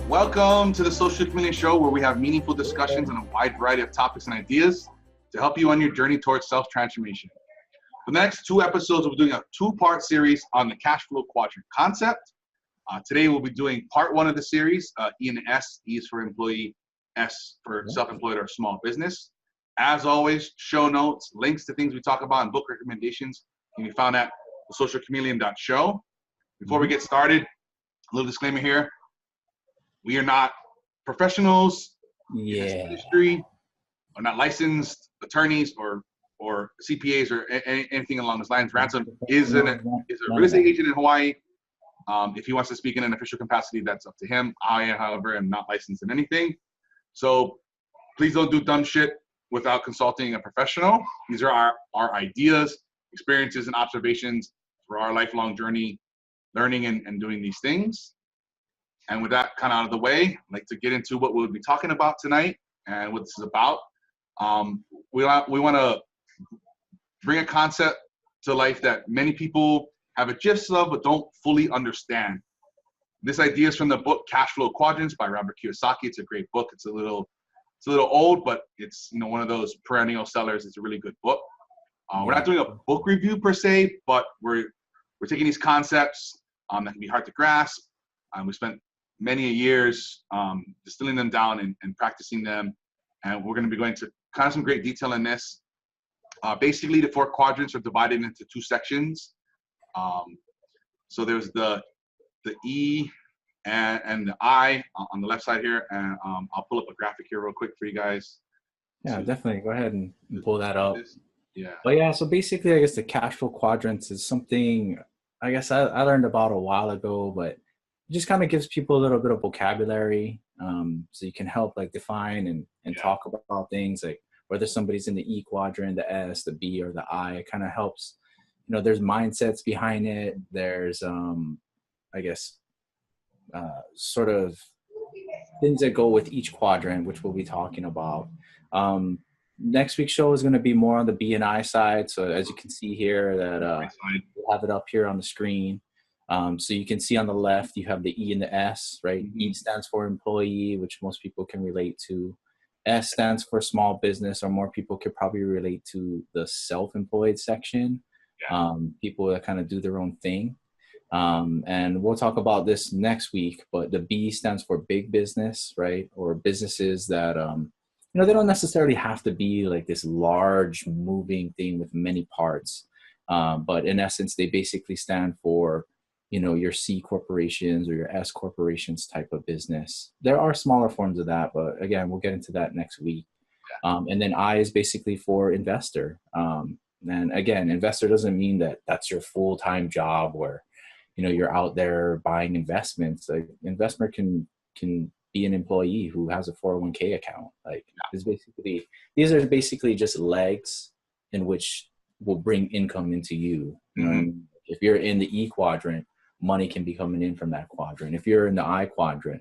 Welcome to the Social Chameleon Show, where we have meaningful discussions on a wide variety of topics and ideas to help you on your journey towards self-transformation. For the next 2 episodes, we're doing a 2-part series on the Cashflow Quadrant concept. Today, we'll be doing part 1 of the series, E and S. E is for employee, S for self-employed or small business. As always, show notes, links to things we talk about, and book recommendations can be found at thesocialchameleon.show. Before we get started, a little disclaimer here. We are not professionals in this industry, or not licensed attorneys or CPAs or anything along those lines. Ransom is a real estate agent in Hawaii. If he wants to speak in an official capacity, that's up to him. I, however, am not licensed in anything. So please don't do dumb shit without consulting a professional. These are our ideas, experiences, and observations for our lifelong journey, learning and doing these things. And with that kind of out of the way, I'd like to get into what we'll be talking about tonight and what this is about. We want to bring a concept to life that many people have a gist of but don't fully understand. This idea is from the book Cashflow Quadrants by Robert Kiyosaki. It's a great book. It's a little old, but it's one of those perennial sellers. It's a really good book. We're not doing a book review per se, but we're taking these concepts that can be hard to grasp. We spent many years distilling them down and practicing them. And we're going to be going to kind of some great detail in this. Basically, the 4 quadrants are divided into 2 sections. So there's the E and the I on the left side here. And I'll pull up a graphic here real quick for you guys. Yeah, definitely. Go ahead and pull that up. Yeah. But yeah, so basically, I guess the Cashflow Quadrants is something I guess I learned about a while ago, but it just kind of gives people a little bit of vocabulary, so you can help like define and talk about things like whether somebody's in the E quadrant, the S, the B, or the I. It kind of helps. There's mindsets behind it. There's I guess sort of things that go with each quadrant, which we'll be talking about. Next week's show is going to be more on the B and I side. So as you can see here, that we'll have it up here on the screen. So you can see on the left, you have the E and the S, right? E stands for employee, which most people can relate to. S stands for small business, or more people could probably relate to the self-employed section. People that kind of do their own thing. And we'll talk about this next week, but the B stands for big business, right? Or businesses that, they don't necessarily have to be like this large moving thing with many parts. But in essence, they basically stand for, your C corporations or your S corporations type of business. There are smaller forms of that, but again, we'll get into that next week. And then I is basically for investor. And again, investor doesn't mean that that's your full-time job where, you're out there buying investments. Like investor can be an employee who has a 401k account. Like these are basically just legs in which will bring income into you. If you're in the E quadrant, money can be coming in from that quadrant. If you're in the I quadrant,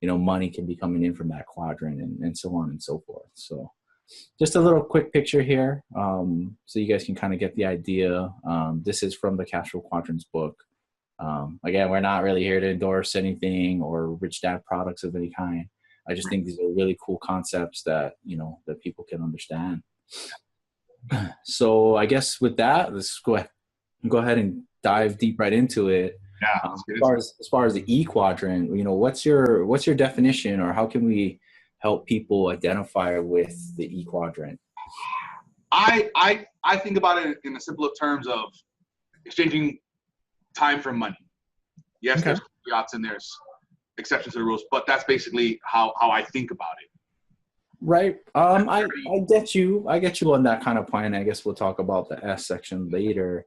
money can be coming in from that quadrant, and so on and so forth. So just a little quick picture here, so you guys can kind of get the idea. This is from the Cashflow Quadrants book. Again, we're not really here to endorse anything or rich dad products of any kind. I just think these are really cool concepts that, that people can understand. So I guess with that, let's go ahead and dive deep right into it. As far as the E quadrant, what's your definition, or how can we help people identify with the E quadrant? I think about it in the simpler terms of exchanging time for money. Yes, there's caveats and there's exceptions to the rules, but that's basically how I think about it. Right. I get you on that kind of point. I guess we'll talk about the S section later.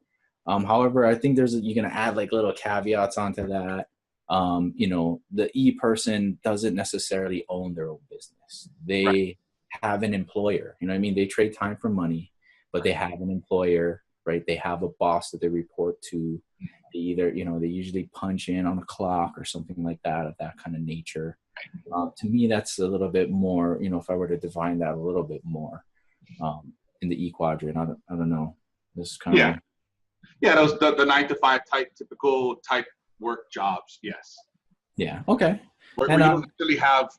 However, I think you're going to add like little caveats onto that. The E person doesn't necessarily own their own business. They have an employer, they trade time for money, but they have an employer, right? They have a boss that they report to. They either, they usually punch in on a clock or something like that, of that kind of nature. To me, that's a little bit more, if I were to define that a little bit more, in the E quadrant, I don't know. This kind of those the 9 to 5 typical type work jobs. Yes. Yeah. Okay. where you don't really have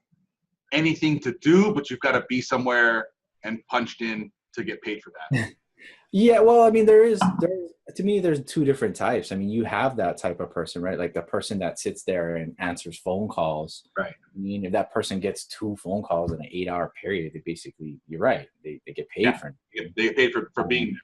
anything to do, but you've got to be somewhere and punched in to get paid for that. Yeah, well, I mean, to me, there's two different types. I mean, you have that type of person, right? Like the person that sits there and answers phone calls. Right. I mean, if that person gets 2 phone calls in an 8-hour period, they basically, you're right, they get paid for it. They get paid for being there.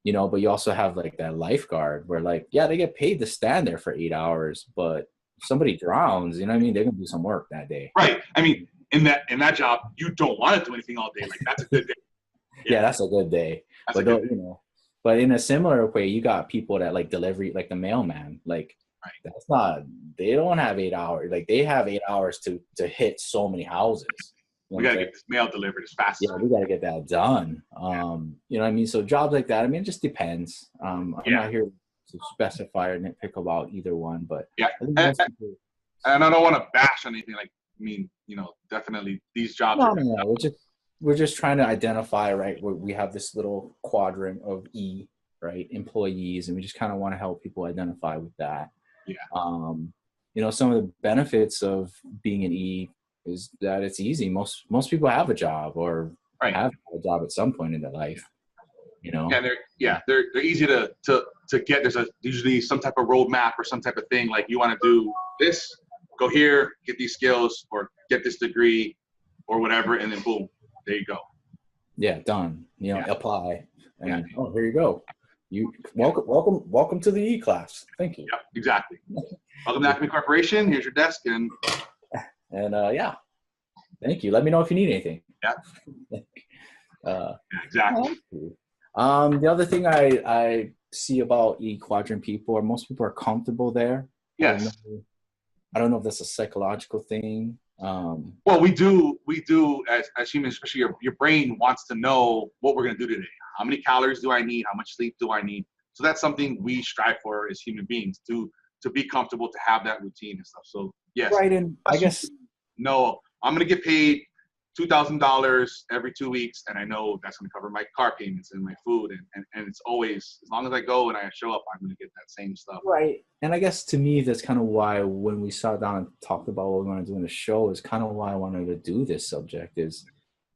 You know, but you also have like that lifeguard where like, yeah, they get paid to stand there for 8 hours, but if somebody drowns, you know what I mean? They're gonna do some work that day. Right. I mean, in that job, you don't want to do anything all day. Like that's a good day. Yeah, that's a good day. But you know, but in a similar way, you got people that like delivery, like the mailman. Like that's not. They don't have 8 hours. Like they have 8 hours to hit so many houses. You know we gotta get this mail delivered as fast. Yeah, we gotta get that done. You know what I mean? So jobs like that. I mean, it just depends. I'm not here to specify or nitpick about either one, but and I don't want to bash on anything. Like, I mean, you know, definitely these jobs. No. We're just trying to identify, right? We have this little quadrant of E, right? Employees, and we just kind of want to help people identify with that. Yeah. You know, some of the benefits of being an E is that it's easy. Most people have a job or have a job at some point in their life. You know. They're easy to get. There's usually some type of roadmap or some type of thing. Like you want to do this, go here, get these skills, or get this degree, or whatever, and then boom. There you go. Yeah, done. You know, apply. And here you go. You welcome to the E class. Thank you. Yeah, exactly. Welcome to Acme Corporation. Here's your desk and thank you. Let me know if you need anything. Yeah. Exactly. The other thing I see about E Quadrant people, or most people are comfortable there. Yes. I don't know if that's a psychological thing. Well, we do as humans, especially your brain wants to know what we're going to do today. How many calories do I need? How much sleep do I need? So that's something we strive for as human beings to be comfortable, to have that routine and stuff. So yes. Right. And I guess, no, I'm going to get paid $2,000 every 2 weeks. And I know that's going to cover my car payments and my food. And it's always, as long as I go and I show up, I'm going to get that same stuff. Right. And I guess to me, that's kind of why when we sat down and talked about what we want to do in the show is kind of why I wanted to do this subject is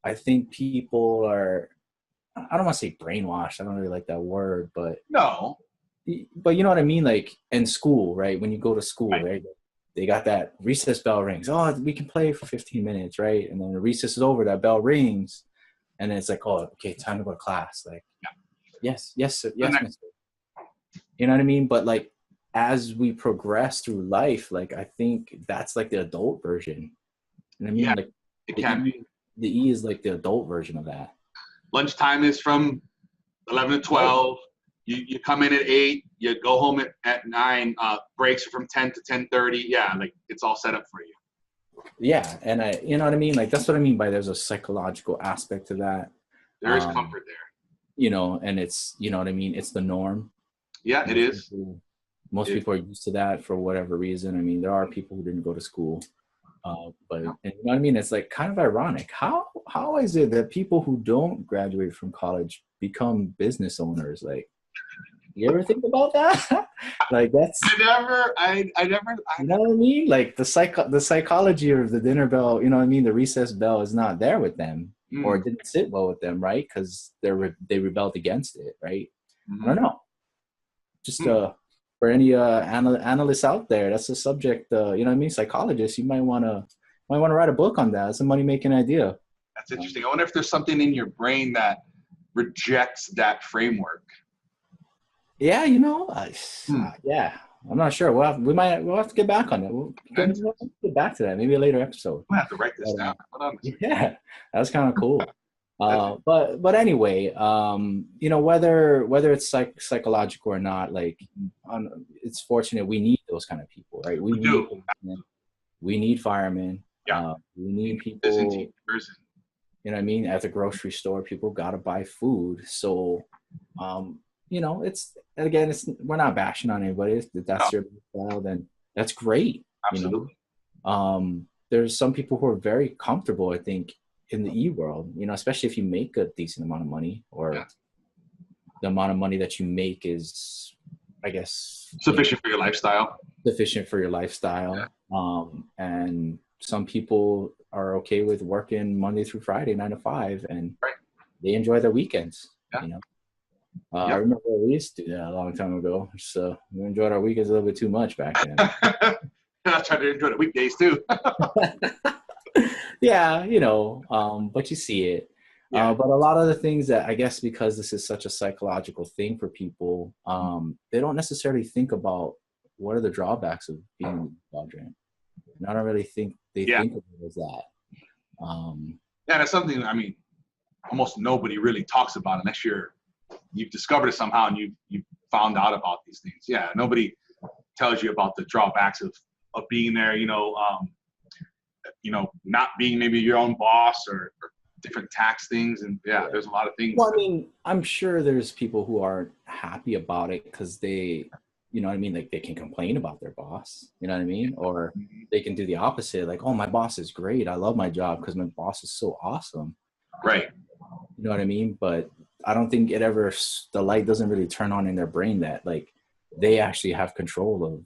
I think people are, I don't want to say brainwashed. I don't really like that word, but no, but you know what I mean? Like in school, right? When you go to school, right? They got that recess bell rings. Oh, we can play for 15 minutes, right? And then the recess is over, that bell rings. And then it's like, oh, okay, time to go to class. Like, yes, sir, yes, mister. You know what I mean? But like, as we progress through life, like, I think that's like the adult version. You know what I mean? Yeah, like, it can be. The E is like the adult version of that. Lunchtime is from 11 to 12. You come in at 8. You go home at 9. Breaks are from 10 to 10:30. Yeah, like it's all set up for you. Yeah, and you know what I mean? Like that's what I mean by there's a psychological aspect to that. There is comfort there. You know, and it's, you know what I mean? It's the norm. Yeah, it is. Most people are used to that for whatever reason. I mean, there are people who didn't go to school. But and you know what I mean? It's like kind of ironic. How is it that people who don't graduate from college become business owners? Like, you ever think about that? Like that's I never. You know what I mean? Like the psychology of the dinner bell. You know what I mean? The recess bell is not there with them, or it didn't sit well with them, right? Because they rebelled against it, right? I don't know. Just for any analysts out there, that's a subject. You know what I mean? Psychologists, you might want to write a book on that. It's a money-making idea. That's interesting. I wonder if there's something in your brain that rejects that framework. Yeah, you know, yeah, I'm not sure. We'll have to get back on it. We'll get back to that. Maybe a later episode. I have to write this down. Yeah, that's kind of cool. But anyway, you know, whether it's psychological or not, like, it's fortunate we need those kind of people, right? We need firemen. Yeah. We need people. You know what I mean? At the grocery store, people gotta buy food. So, you know, we're not bashing on anybody. If that's your style, then that's great. Absolutely. You know? There's some people who are very comfortable, I think, in the E world, you know, especially if you make a decent amount of money, or the amount of money that you make is, I guess, sufficient for your lifestyle. Sufficient for your lifestyle. Yeah. And some people are okay with working Monday through Friday, 9 to 5, and Right. they enjoy their weekends. Yeah. You know, I remember we used to do that a long time ago. So we enjoyed our weekends a little bit too much back then. I tried to enjoy the weekdays too. Yeah, you know, but you see it. Yeah. But a lot of the things that I guess because this is such a psychological thing for people, they don't necessarily think about what are the drawbacks of being in the quadrant. And I don't really think they think of it as that. Yeah, that's something, I mean, almost nobody really talks about unless you've discovered it somehow and you've found out about these things. Yeah, nobody tells you about the drawbacks of being there, not being maybe your own boss or different tax things. And there's a lot of things. Well, I mean, I'm sure there's people who aren't happy about it because they, you know what I mean? Like they can complain about their boss, you know what I mean? Or they can do the opposite. Like, oh, my boss is great. I love my job because my boss is so awesome. Right. You know what I mean? But I don't think the light doesn't really turn on in their brain that like they actually have control of,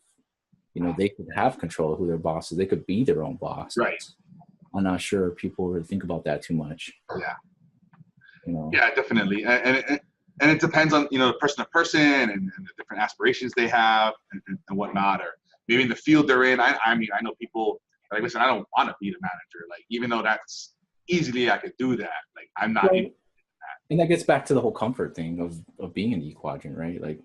they could have control of who their boss is. They could be their own boss. Right. I'm not sure people really think about that too much. Yeah. Yeah, definitely. And it depends on, person to person and the different aspirations they have and whatnot, or maybe in the field they're in. I mean, I know people like, listen, I don't want to be the manager. Like, even though that's easily I could do that. Like, I'm not. Right. And that gets back to the whole comfort thing of being in the E Quadrant, right? Like,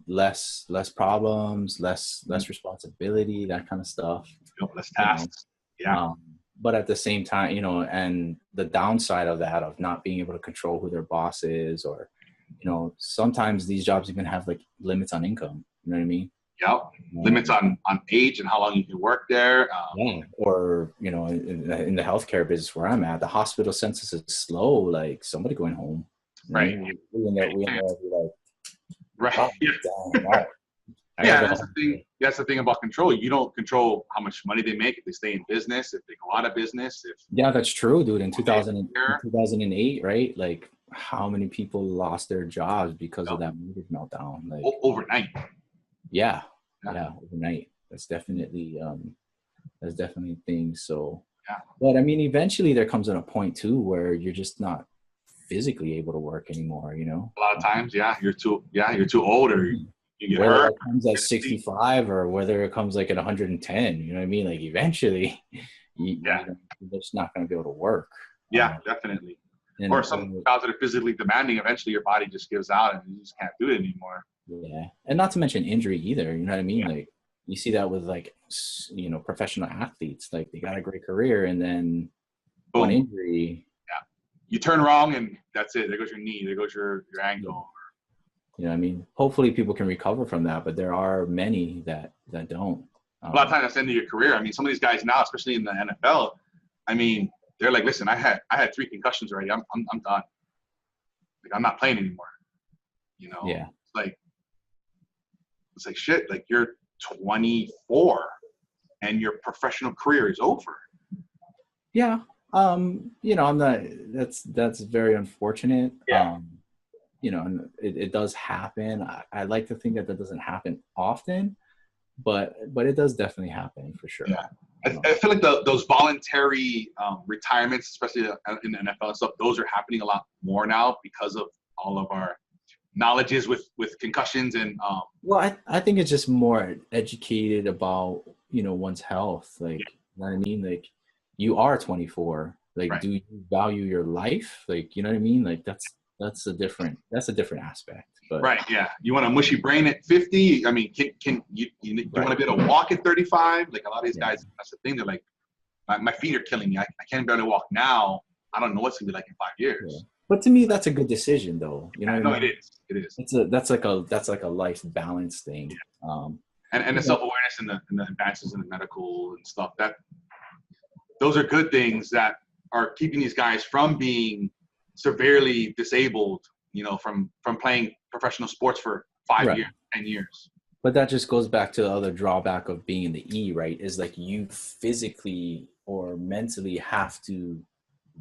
less problems, less responsibility, that kind of stuff. Less tasks. Yeah. But at the same time, and the downside of that, of not being able to control who their boss is, or, sometimes these jobs even have like limits on income. You know what I mean? Yep. Limits on age and how long you can work there. Or, in the healthcare business where I'm at, the hospital census is slow, like somebody going home. Right. Right. Oh, yeah. That's the thing. That's the thing about control. You don't control how much money they make, if they stay in business, if they go out of business. That's true, dude. In 2008, right? Like, how many people lost their jobs because of that mortgage meltdown? Like overnight. Yeah, overnight. That's definitely things. So, but I mean, eventually there comes in a point too where you're just not physically able to work anymore. A lot of times, you're too old, or you get whether hurt. it comes at 65 or whether it comes like at 110. You know what I mean? Like, eventually, you're just not going to be able to work. Yeah, definitely. Or some jobs that are physically demanding. Eventually, your body just gives out and you just can't do it anymore. Yeah, and not to mention injury either. You know what I mean? Like, you see that with like, professional athletes. Like, they got a great career and then one injury. Yeah, you turn wrong and that's it. There goes your knee. There goes your ankle. You know what I mean? Hopefully people can recover from that, but there are many that don't. A lot of times that's the end of your career. I mean, some of these guys now, especially in the NFL, I mean, they're like, listen, I had 3 concussions already. I'm done. Like, I'm not playing anymore. Yeah. It's like shit. Like, you're 24 and your professional career is over. Yeah. I'm not. That's very unfortunate. Yeah. And it does happen. I like to think that doesn't happen often, but it does definitely happen for sure. Yeah. I feel like those voluntary retirements, especially in the NFL and stuff, those are happening a lot more now because of all of our knowledges with concussions and. Well, I think it's just more educated about one's health. Like, you know what I mean? Like, you are 24. Like, do you value your life? Like, you know what I mean? Like, that's a different aspect. But right, yeah. You want a mushy brain at 50? I mean, can you want to be able to walk at 35? Like, a lot of these guys, that's the thing. They're like, my feet are killing me. I can't barely walk now. I don't know what's gonna be like in 5 years. Yeah. But to me, that's a good decision, though. You know, it is. It is. That's like a life balance thing. Yeah. And the self-awareness and the advances in the medical and stuff, those are good things that are keeping these guys from being severely disabled, from playing professional sports for 5 years, 10 years. But that just goes back to the other drawback of being in the E, right? Is like, you physically or mentally have to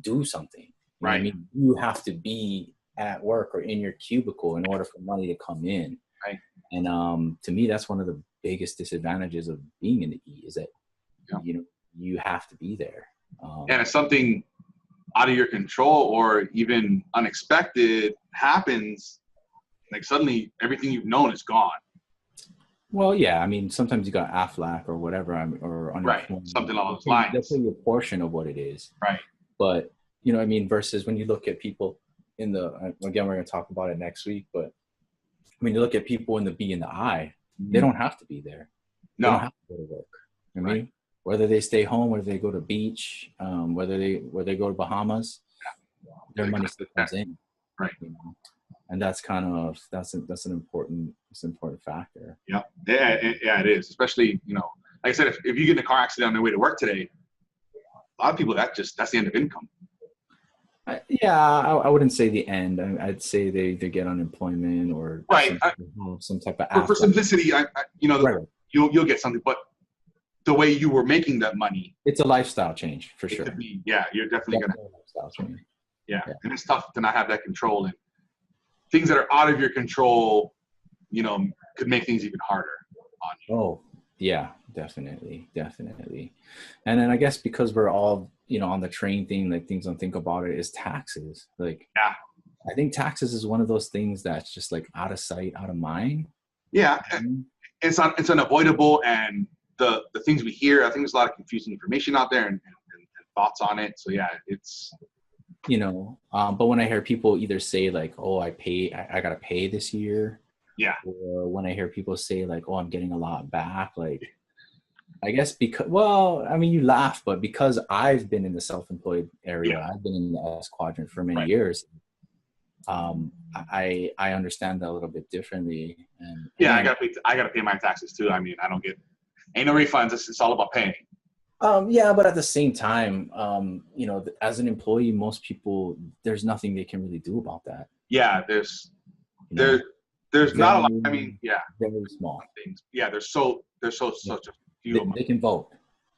do something. Right. I mean, you have to be at work or in your cubicle in order for money to come in. Right. And to me, that's one of the biggest disadvantages of being in the E, is that you have to be there. And if something out of your control or even unexpected happens, like suddenly everything you've known is gone. Well, yeah, I mean, sometimes you got AFLAC or whatever, or Right, something along those lines. That's a portion of what it is. Right. But, you know what I mean, versus when you look at people in the, again, we're going to talk about it next week, but when you look at people in the B and the I, they don't have to be there. No. They don't have to go to work. I mean, right. Whether they stay home, whether they go to beach, whether they go to Bahamas, their money still comes in. Right. You know? And that's kind of, that's an important factor. Yeah, it is. Especially, you know, like I said, if you get in a car accident on their way to work today, a lot of people, that's the end of income. I wouldn't say the end. I'd say they get unemployment or right. some type of. For simplicity, you know, right. You'll get something, but the way you were making that money, it's a lifestyle change for sure. You're definitely gonna. Lifestyle change. Yeah, and it's tough to not have that control, and things that are out of your control, you know, could make things even harder on you. Oh, yeah, definitely. And then I guess because we're all, you know, on the train thing, like things don't think about it is taxes. Like, yeah, I think taxes is one of those things that's just like out of sight, out of mind. Yeah, it's unavoidable, and the things we hear, I think there's a lot of confusing information out there and thoughts on it. So yeah, it's. You know, but when I hear people either say like, "Oh, I got to pay this year," yeah, or when I hear people say like, "Oh, I'm getting a lot back," like, I guess because, well, I mean, you laugh, but because I've been in the self-employed area, I've been in the S Quadrant for many years. I understand that a little bit differently. And yeah, I gotta pay my taxes too. I mean, ain't no refunds. It's all about paying. Yeah, but at the same time, you know, as an employee, most people, there's nothing they can really do about that. Yeah, there's not a lot. I mean, yeah, very small things. Yeah, there's such a few. They can vote.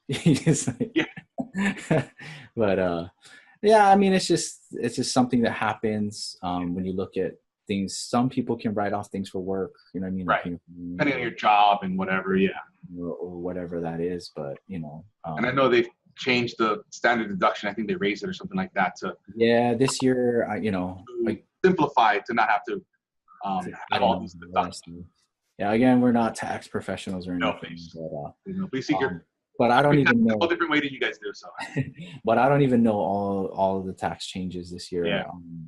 Like, yeah, but yeah, I mean, it's just something that happens when you look at things. Some people can write off things for work. You know what I mean? Right. Depending on your job and whatever. Yeah. Or whatever that is, but you know. And I know they've changed the standard deduction. I think they raised it or something like that to. Yeah, this year, you know, like simplify to not have to have all these deductions. Yeah, again, we're not tax professionals or anything. But I don't even know. A different way than you guys do so. But I don't even know all of the tax changes this year. Yeah.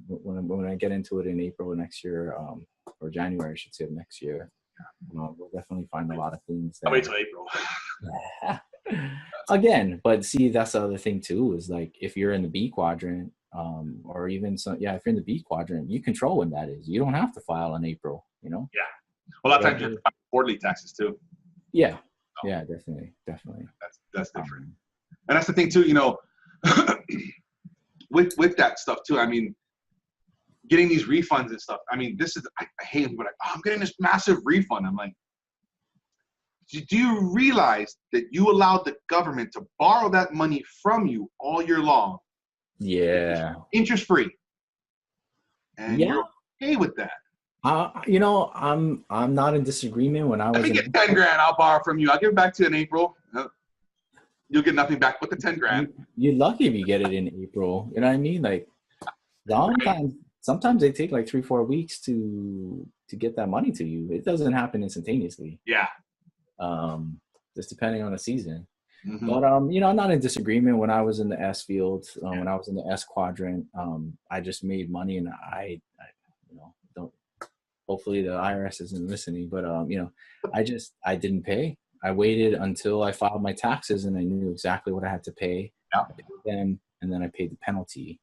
When I get into it in April next year, or January, I should say, of next year. We'll definitely find a lot of things. I'll wait till April. Again, but see, that's the other thing too, is like if you're in the B quadrant, or even if you're in the B quadrant, you control when that is. You don't have to file in April, you know? Yeah. Well, a lot of times you have to file quarterly taxes too. Yeah. So, yeah, definitely. That's different. And that's the thing too, you know, with that stuff too. I mean, getting these refunds and stuff. I mean, I hate them, but I'm getting this massive refund. I'm like, do you realize that you allowed the government to borrow that money from you all year long? Yeah. Interest free. And you're okay with that. You know, I'm not in disagreement. When I was get 10 grand, I'll borrow from you. I'll give it back to you in April. You'll get nothing back but the 10 grand. You're lucky if you get it in April. You know what I mean? Like, sometimes they take like 3-4 weeks to get that money to you. It doesn't happen instantaneously. Yeah. Just depending on the season. Mm-hmm. But you know, I'm not in disagreement. When I was in the S field, when I was in the S quadrant, I just made money, and I you know, don't. Hopefully the Iras isn't listening, but you know, I didn't pay. I waited until I filed my taxes, and I knew exactly what I had to pay. Yeah. I paid them, and then I paid the penalty.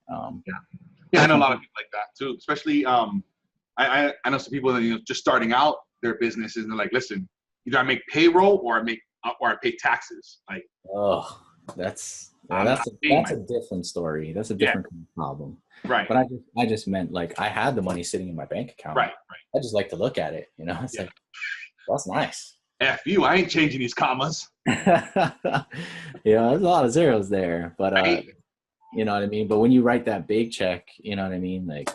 Yeah, I know a lot of people like that too. Especially, I know some people that, you know, just starting out their businesses, and they're like, listen, either I make payroll or I pay taxes. Like, oh, that's a different story. That's a different kind of problem. Right. But I just meant like I had the money sitting in my bank account. Right. I just like to look at it. You know, it's like, that's nice. F you, I ain't changing these commas. Yeah, there's a lot of zeros there, but you know what I mean? But when you write that big check, you know what I mean? Like,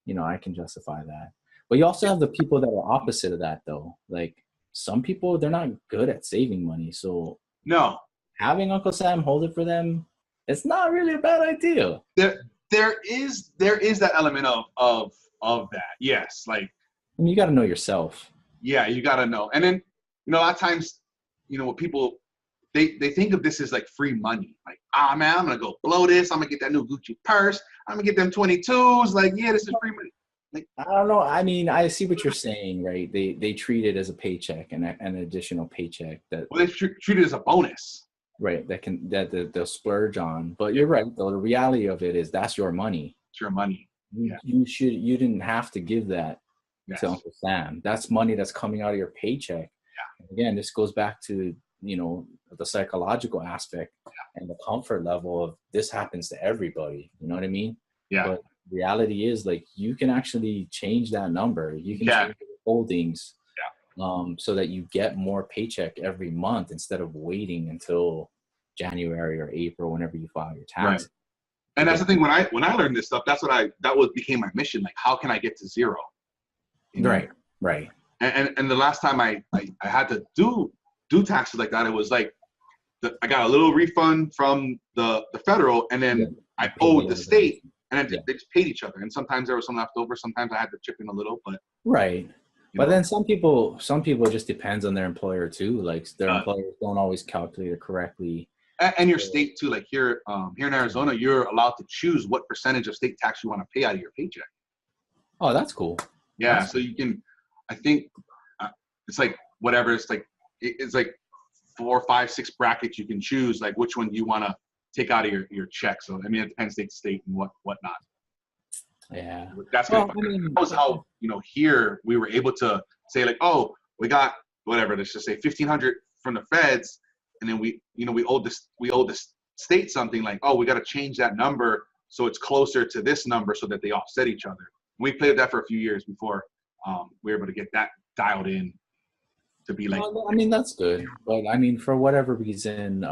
you know, I can justify that. But you also have the people that are opposite of that, though. Like, some people, they're not good at saving money. So no, having Uncle Sam hold it for them, it's not really a bad idea. There is that element of that. Yes, like, I mean, you got to know yourself. yeah, you got to know. And then, a lot of times, what people, they think of this as like free money. Like, man, I'm going to go blow this. I'm going to get that new Gucci purse. I'm going to get them 22s. Like, yeah, this is free money. Like, I don't know. I mean, I see what you're saying, right? They treat it as a paycheck and an additional paycheck that. Well, they treat it as a bonus. Right. They'll splurge on. But you're right, though. The reality of it is that's your money. It's your money. You didn't have to give that to Uncle Sam. That's money that's coming out of your paycheck. Yeah. Again, this goes back to, the psychological aspect and the comfort level of this happens to everybody. You know what I mean? Yeah. But reality is, like, you can actually change that number. You can change your holdings so that you get more paycheck every month instead of waiting until January or April whenever you file your taxes. Right. And that's the thing, when I learned this stuff, became my mission. Like, how can I get to zero? Right. And the last time I had to do taxes like that, it was like I got a little refund from the federal, and then I owed the state, and then they just paid each other. And sometimes there was some left over. Sometimes I had to chip in a little, but But then some people it just depends on their employer too. Like, their employers don't always calculate it correctly. And your state too. Like here in Arizona, you're allowed to choose what percentage of state tax you want to pay out of your paycheck. Oh, that's cool. Yeah, so you can. I think it's like whatever. It's like 4, 5, 6 brackets you can choose. Like, which one do you want to take out of your check? So I mean, it depends state to state and whatnot. Yeah, that was how here we were able to say, like, oh, we got whatever. Let's just say 1,500 from the feds, and then we owed the state something, like, oh, we got to change that number so it's closer to this number so that they offset each other. We played with that for a few years before we were able to get that dialed in to be like. Well, I mean, that's good, but I mean, for whatever reason,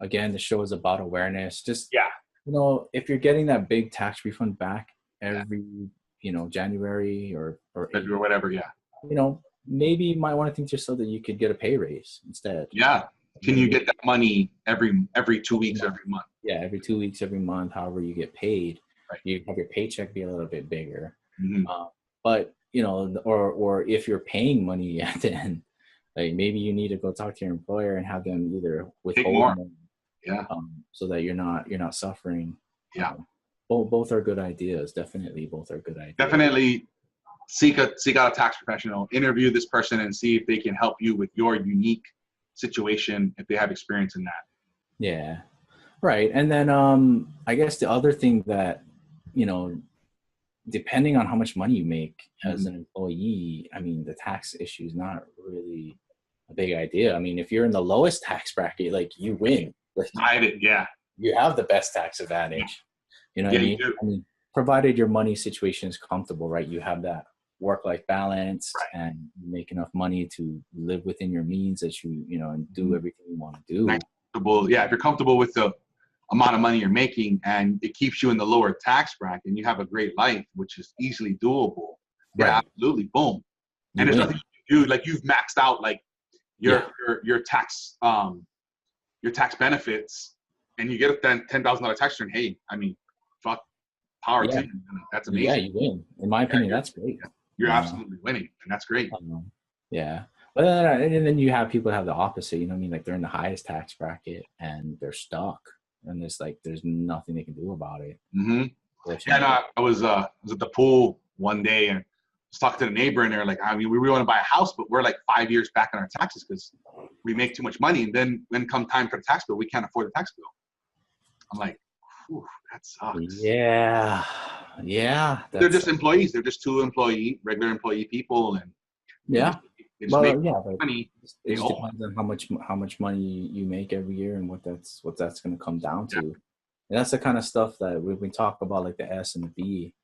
again, the show is about awareness. Just if you're getting that big tax refund back every January or April, or whatever, maybe you might want to think to yourself that you could get a pay raise instead. Can you get that money every 2 weeks, every month? Every 2 weeks, every month, however you get paid. Right. You have your paycheck be a little bit bigger. Mm-hmm. But or if you're paying money at the end, like, maybe you need to go talk to your employer and have them either withhold more, so that you're not suffering. Both are good ideas. Definitely, both are good ideas. Definitely seek out a tax professional. Interview this person and see if they can help you with your unique situation, if they have experience in that. Yeah, right. And then I guess the other thing that depending on how much money you make as an employee, I mean, the tax issue is not really a big idea. I mean, if you're in the lowest tax bracket, like, you win. You have the best tax advantage. You know what I mean? You do. I mean, provided your money situation is comfortable, right? You have that work-life balance, and you make enough money to live within your means that and do everything you want to do. If you're comfortable with the amount of money you're making and it keeps you in the lower tax bracket and you have a great life, which is easily doable. Absolutely. Boom. And there's nothing you do. Like, you've maxed out like your tax benefits, and you get a $10,000 tax return. Hey, I mean, fuck, power to you. That's amazing. Yeah, you win. In my opinion, that's great. You're absolutely winning, and that's great. But then you have people that have the opposite. You know what I mean? Like, they're in the highest tax bracket and they're stuck, and there's nothing they can do about it. Mm-hmm. I was at the pool one day and was talking to the neighbor, and they're like, I mean, we really want to buy a house, but we're like 5 years back on our taxes because we make too much money, and then when come time for the tax bill, we can't afford the tax bill. I'm like, that sucks. Yeah. They're just employees. They're just regular employee people, and they just make money. It just depends on how much money you make every year and what that's going to come down to. And that's the kind of stuff that when we talk about, like the S and the B,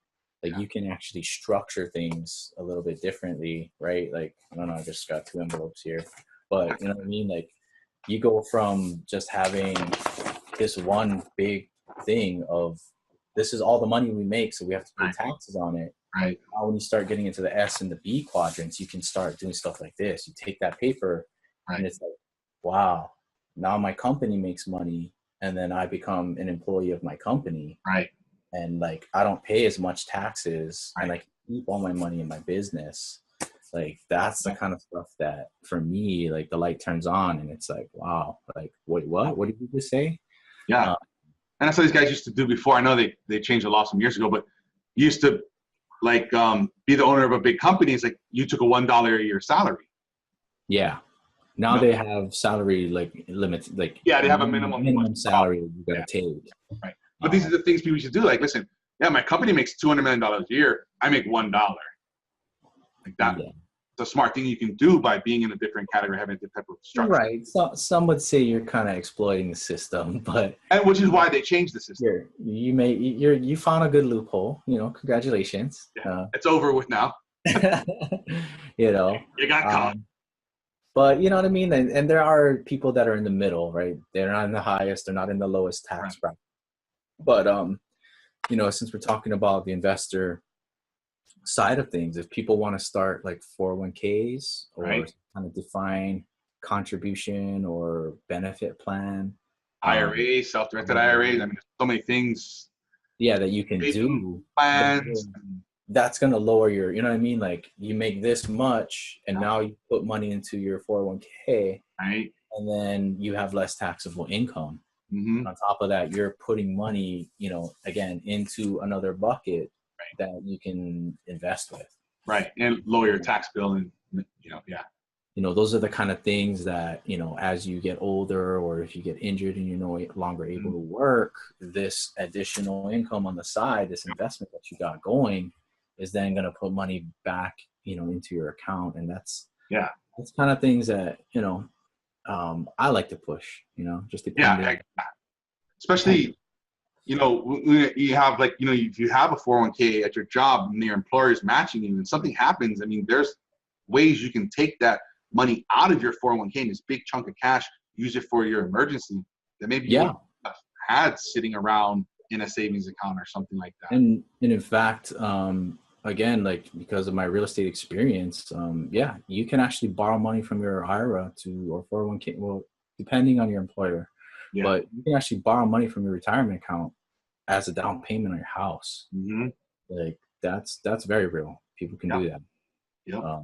like you can actually structure things a little bit differently, right? Like, I don't know, I just got 2 envelopes here, but you know what I mean? Like, you go from just having this one big thing of, this is all the money we make, so we have to pay taxes on it. Right. Now, when you start getting into the S and the B quadrants, you can start doing stuff like this. You take that paper, and it's like, wow, now my company makes money, and then I become an employee of my company. Right. And like, I don't pay as much taxes, Right. and I can keep all my money in my business. Like, that's the kind of stuff that for me, like, the light turns on and it's like, wow, like, wait, what did you just say? Yeah. And that's what these guys used to do before. I know they changed the law some years ago, but you used to like be the owner of a big company. It's like you took a $1 a year salary. Yeah. Now they have salary like limits, like they have a minimum salary you gotta take. Right. But these are the things people should do. Like, listen, my company makes $200 million a year. I make $1. Like that. Yeah. It's a smart thing you can do by being in a different category, having a different type of structure. Right. So some would say you're kind of exploiting the system, and which is why they changed the system. You found a good loophole. Congratulations. Yeah. It's over with now. You got caught. But you know what I mean? And there are people that are in the middle, right? They're not in the highest, they're not in the lowest tax bracket. But since we're talking about the investor side of things, if people want to start like 401ks or kind of define contribution or benefit plan, IRAs, self-directed IRAs, I mean, there's so many things. Yeah, that you can do. Plans. That's going to lower your, you know what I mean? Like, you make this much and now you put money into your 401k, right? And then you have less taxable income. Mm-hmm. On top of that, you're putting money, again, into another bucket that you can invest with. Right. And lower your tax bill and, those are the kind of things that, as you get older or if you get injured and you're no longer able to work, this additional income on the side, this investment that you got going is then going to put money back, into your account. And that's kind of things that, I like to push, just depending. Especially, you have like, if you have a 401k at your job and your employer is matching you and something happens, I mean, there's ways you can take that money out of your 401k and this big chunk of cash, use it for your emergency that maybe you wouldn't have had sitting around in a savings account or something like that. And in fact, again, like because of my real estate experience, you can actually borrow money from your IRA or 401k, well, depending on your employer, but you can actually borrow money from your retirement account as a down payment on your house. Mm-hmm. Like that's very real. People can do that. Yeah.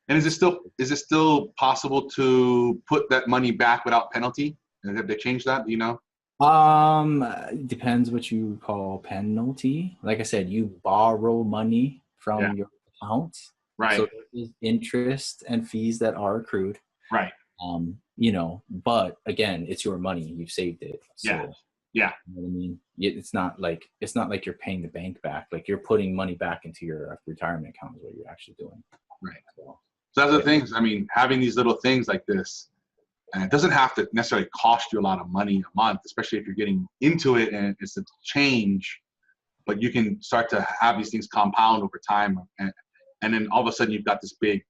And is it still possible to put that money back without penalty? And have they changed that? Do you know? It depends what you call penalty. Like I said, you borrow money from your account. Right. So there is interest and fees that are accrued. Right. But again, it's your money. You've saved it. So, yeah. You know what I mean? It's not like you're paying the bank back. Like you're putting money back into your retirement account is what you're actually doing. Right. So that's the things. I mean, having these little things like this, and it doesn't have to necessarily cost you a lot of money a month, especially if you're getting into it and it's a change, but you can start to have these things compound over time. And then all of a sudden you've got this big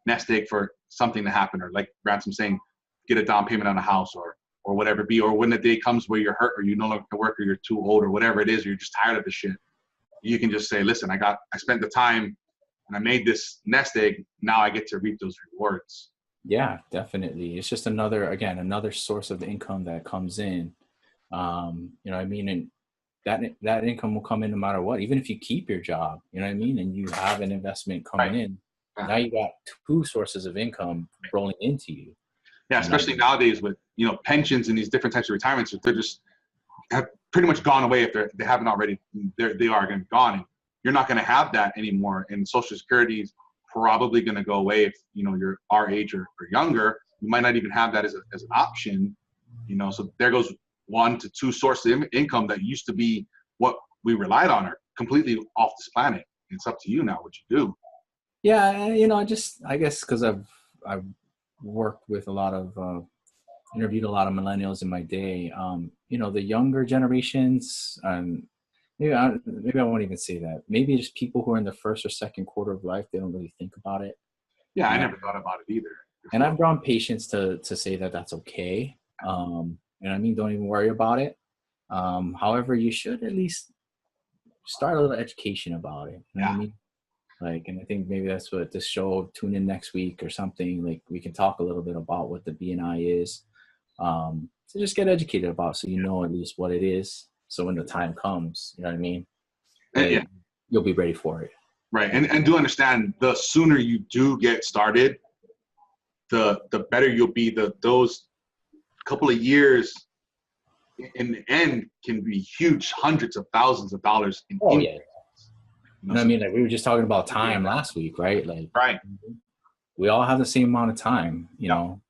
nest egg for something to happen, or like Ransom saying, get a down payment on a house or whatever it be, or when the day comes where you're hurt or you no longer can work or you're too old or whatever it is, or you're just tired of the shit. You can just say, listen, I spent the time and I made this nest egg. Now I get to reap those rewards. Yeah, definitely. It's just another source of income that comes in. You know what I mean? And that income will come in no matter what, even if you keep your job, you know what I mean? And you have an investment coming in. Now you got two sources of income rolling into you. Yeah, especially nowadays with, pensions and these different types of retirements, they're just have pretty much gone away. If they haven't already, they are going to be gone. And you're not going to have that anymore. And Social Security is probably going to go away if, you're our age or younger. You might not even have that as an option, so there goes 1 to 2 sources of income that used to be what we relied on are completely off this planet. It's up to you now what you do. Yeah, I guess because I've worked with interviewed a lot of millennials in my day. The younger generations, maybe I won't even say that. Maybe just people who are in the first or second quarter of life, they don't really think about it. Yeah, I never thought about it either. And I've grown patience to say that that's okay. I mean, don't even worry about it. However, you should at least start a little education about it. You know what I mean? And I think maybe that's what this show, tune in next week or something, like we can talk a little bit about what the BNI is. So just get educated about, so you know at least what it is. So when the time comes, you know what I mean? Yeah. You'll be ready for it. Right. And do understand, the sooner you do get started, the better you'll be. Those couple of years in the end can be huge, hundreds of thousands of dollars in Oh, income. yeah. You know what I mean? Like we were just talking about time last week, right? Like, right. We all have the same amount of time, you know.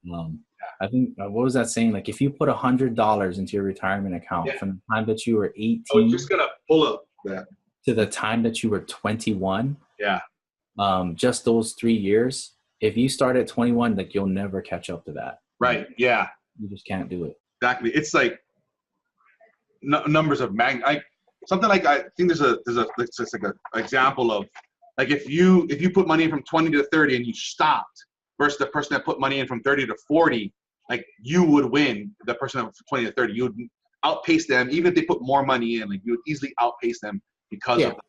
I think, what was that saying? Like, if you put $100 into your retirement account from the time that you were 18, I was just gonna pull up that, to the time that you were 21, yeah, just those 3 years. If you start at 21, like, you'll never catch up to that. right? Yeah, you just can't do it. Exactly. It's like numbers of something like, I think there's it's like a example of, like, if you put money in from 20 to 30 and you stopped versus the person that put money in from 30 to 40, like, you would win. The person from 20 to 30, you would outpace them. Even if they put more money in, like, you would easily outpace them because of the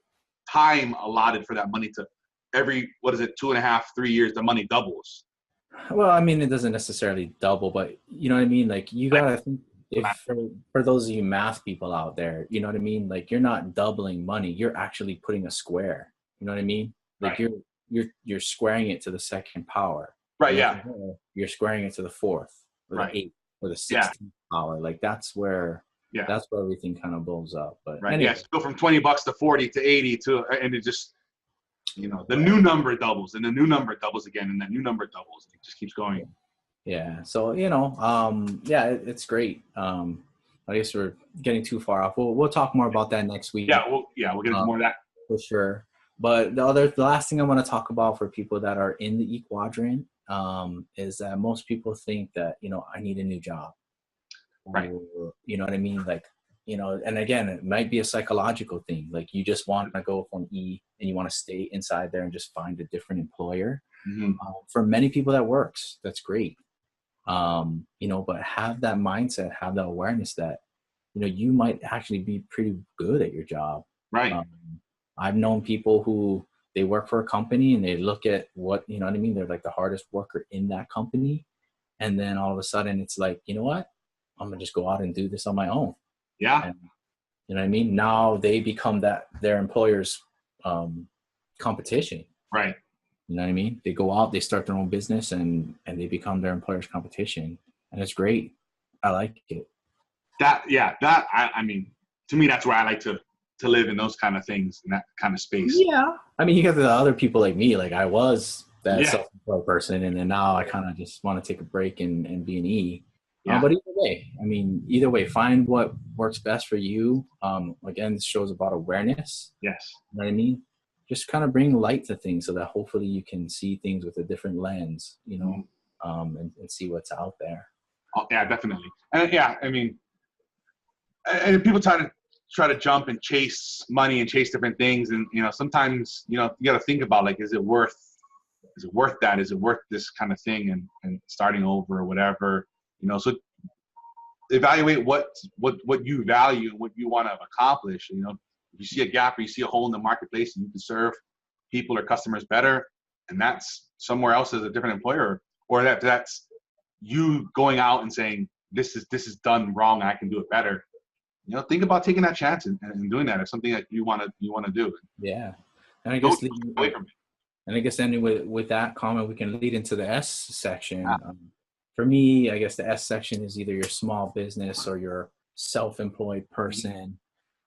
time allotted for that money to every, 2.5, 3 years, the money doubles. Well, I mean, it doesn't necessarily double, but you know what I mean? Like, you gotta think, if for those of you math people out there, you know what I mean? Like, you're not doubling money, you're actually putting a square. You know what I mean? Like, you're squaring it to the second power. Right. Yeah. You're squaring it to the fourth, or the eighth, or the 16th power. Like, that's where everything kind of blows up. But anyway. Go from $20 to 40 to 80 and it just, the new number doubles, and the new number doubles again, and the new number doubles. It just keeps going. Yeah. So, it's great. I guess we're getting too far off. We'll talk more about that next week. We'll get into more of that. For sure. But the last thing I want to talk about for people that are in the E Quadrant is that most people think that, I need a new job. Right. Or, you know what I mean? Like, and again, it might be a psychological thing. Like, you just want to go from E and you want to stay inside there and just find a different employer. Mm-hmm. For many people that works, that's great. But have that mindset, have that awareness that, you might actually be pretty good at your job. Right. I've known people who, they work for a company and they look at what, you know what I mean? They're like the hardest worker in that company. And then all of a sudden it's like, you know what? I'm going to just go out and do this on my own. Yeah. And, you know what I mean? Now they become their employer's competition. Right. You know what I mean? They go out, they start their own business and they become their employer's competition. And it's great. I like it. I mean, to me, that's where I like to live, in those kind of things, in that kind of space. Yeah. I mean, you got the other people like me, like I was that self-employed person. And then now I kind of just want to take a break and be an E. Yeah. But either way, find what works best for you. Again, this show's about awareness. Yes. You know what I mean? Just kind of bring light to things so that hopefully you can see things with a different lens, and see what's out there. Oh, yeah, definitely. And I mean, and people try to jump and chase money and chase different things. And, sometimes, you got to think about, like, is it worth that? Is it worth this kind of thing and starting over or whatever, so evaluate what you value and what you want to accomplish. If you see a gap or you see a hole in the marketplace and you can serve people or customers better, and that's somewhere else as a different employer, or that's you going out and saying, this is done wrong, I can do it better. Think about taking that chance and doing that. It's something that you want to do. Yeah. And I guess away from it. And I guess then with that comment, we can lead into the S section. For me, I guess the S section is either your small business or your self-employed person.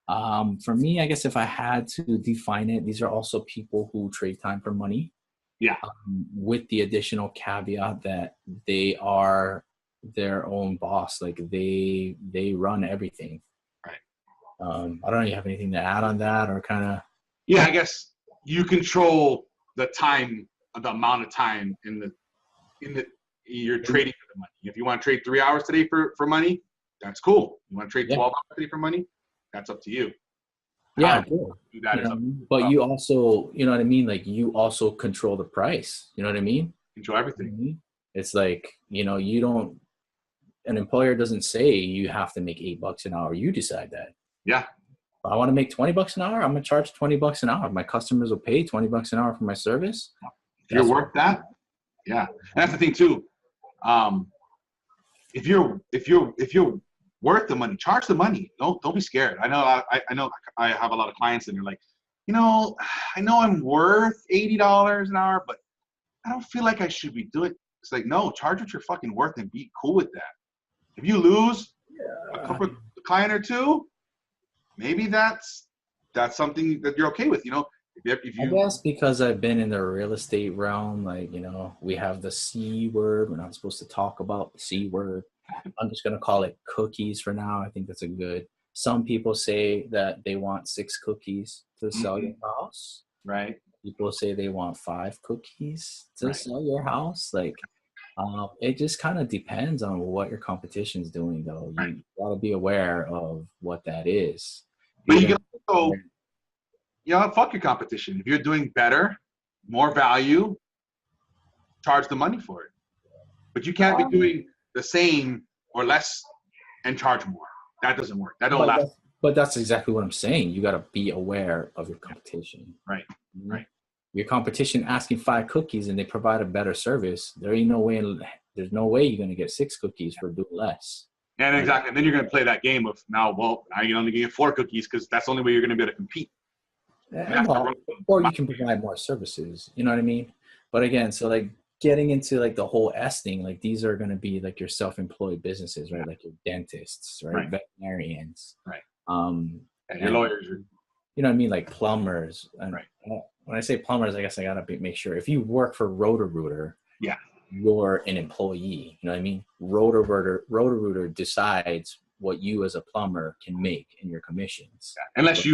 For me, I guess if I had to define it, these are also people who trade time for money. Yeah. With the additional caveat that they are their own boss. Like they run everything. Right. I don't know. You have anything to add on that, or kind of? Yeah, I guess you control the time, the amount of time you're trading for the money. If you want to trade 3 hours today for money, that's cool. You want to trade 12 hours today for money, that's up to you. Yeah, cool. Do that but you also, you know what I mean? Like, you also control the price. You know what I mean? Control everything. Mm-hmm. It's like, an employer doesn't say you have to make $8 an hour. You decide that. Yeah. If I want to make $20 an hour, I'm going to charge $20 an hour. My customers will pay $20 an hour for my service. If you're worth that. Yeah. And that's the thing too. if you're worth the money, charge the money. Don't be scared. I know I have a lot of clients and they're like, I know I'm worth $80 an hour, but I don't feel like I should be doing. It's like, no, charge what you're fucking worth and be cool with that. If you lose a client or two, maybe that's something that you're okay with. If you, I guess because I've been in the real estate realm, like, we have the C word. We're not supposed to talk about the C word. I'm just going to call it cookies for now. I think that's some people say that they want 6 cookies to sell your house. right. People say they want 5 cookies to sell your house. Like, it just kind of depends on what your competition's doing, though. You got to be aware of what that is. But you can also, fuck your competition. If you're doing better, more value, charge the money for it. But you can't be doing the same or less and charge more. That doesn't work. That don't last. But that's exactly what I'm saying. You got to be aware of your competition. Right. Right. Your competition asking 5 cookies and they provide a better service. There's no way you're going to get 6 cookies for doing less. And exactly. And then you're going to play that game of now you can only get 4 cookies because that's the only way you're going to be able to compete. Or you can provide more services. You know what I mean? But again, so like getting into like the whole S thing, like these are going to be like your self-employed businesses, right? Like your dentists, right? Veterinarians. Right. And your lawyers. You know what I mean? Like plumbers. And when I say plumbers, I guess I got to make sure if you work for Roto-Rooter, you're an employee. You know what I mean? Roto-Rooter decides what you as a plumber can make in your commissions. Yeah. Unless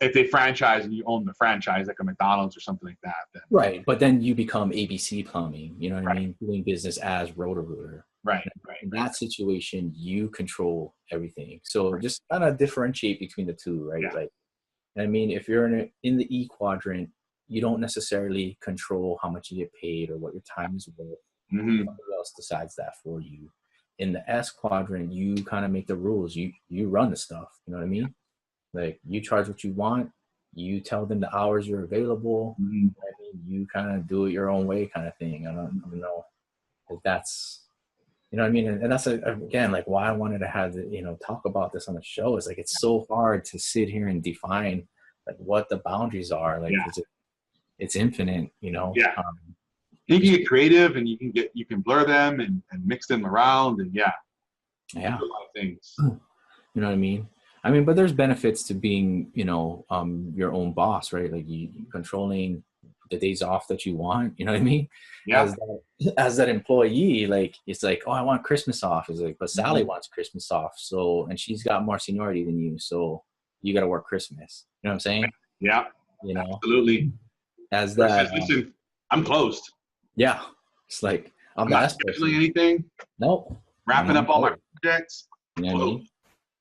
if they franchise and you own the franchise, like a McDonald's or something like that. Then. Right. But then you become ABC Plumbing, you know what I mean? Doing business as Roto-Rooter. Right. In that situation, you control everything. So just kind of differentiate between the two, right? Yeah. Like, I mean, if you're in the E Quadrant, you don't necessarily control how much you get paid or what your time is worth. Somebody else decides that for you. In the S Quadrant, you kind of make the rules. You run the stuff. You know what I mean? Like you charge what you want. You tell them the hours you're available. I mean, you kind of do it your own way, kind of thing. I don't know if that's, you know what I mean? And that's again like why I wanted to have talk about this on the show is like it's so hard to sit here and define like what the boundaries are. Like it's infinite, Yeah. You can get creative and you can blur them and mix them around and a lot of things. You know what I mean? But there's benefits to being, your own boss, right? Like you controlling the days off that you want, you know what I mean? Yeah. As that employee, like, it's like, oh, I want Christmas off. It's like, but Sally wants Christmas off. So, and she's got more seniority than you. So you got to work Christmas. You know what I'm saying? Yeah. Absolutely. As that. Listen, I'm closed. Yeah. It's like, I'm not scheduling anything. Nope. Wrapping up all my projects. You know what I mean?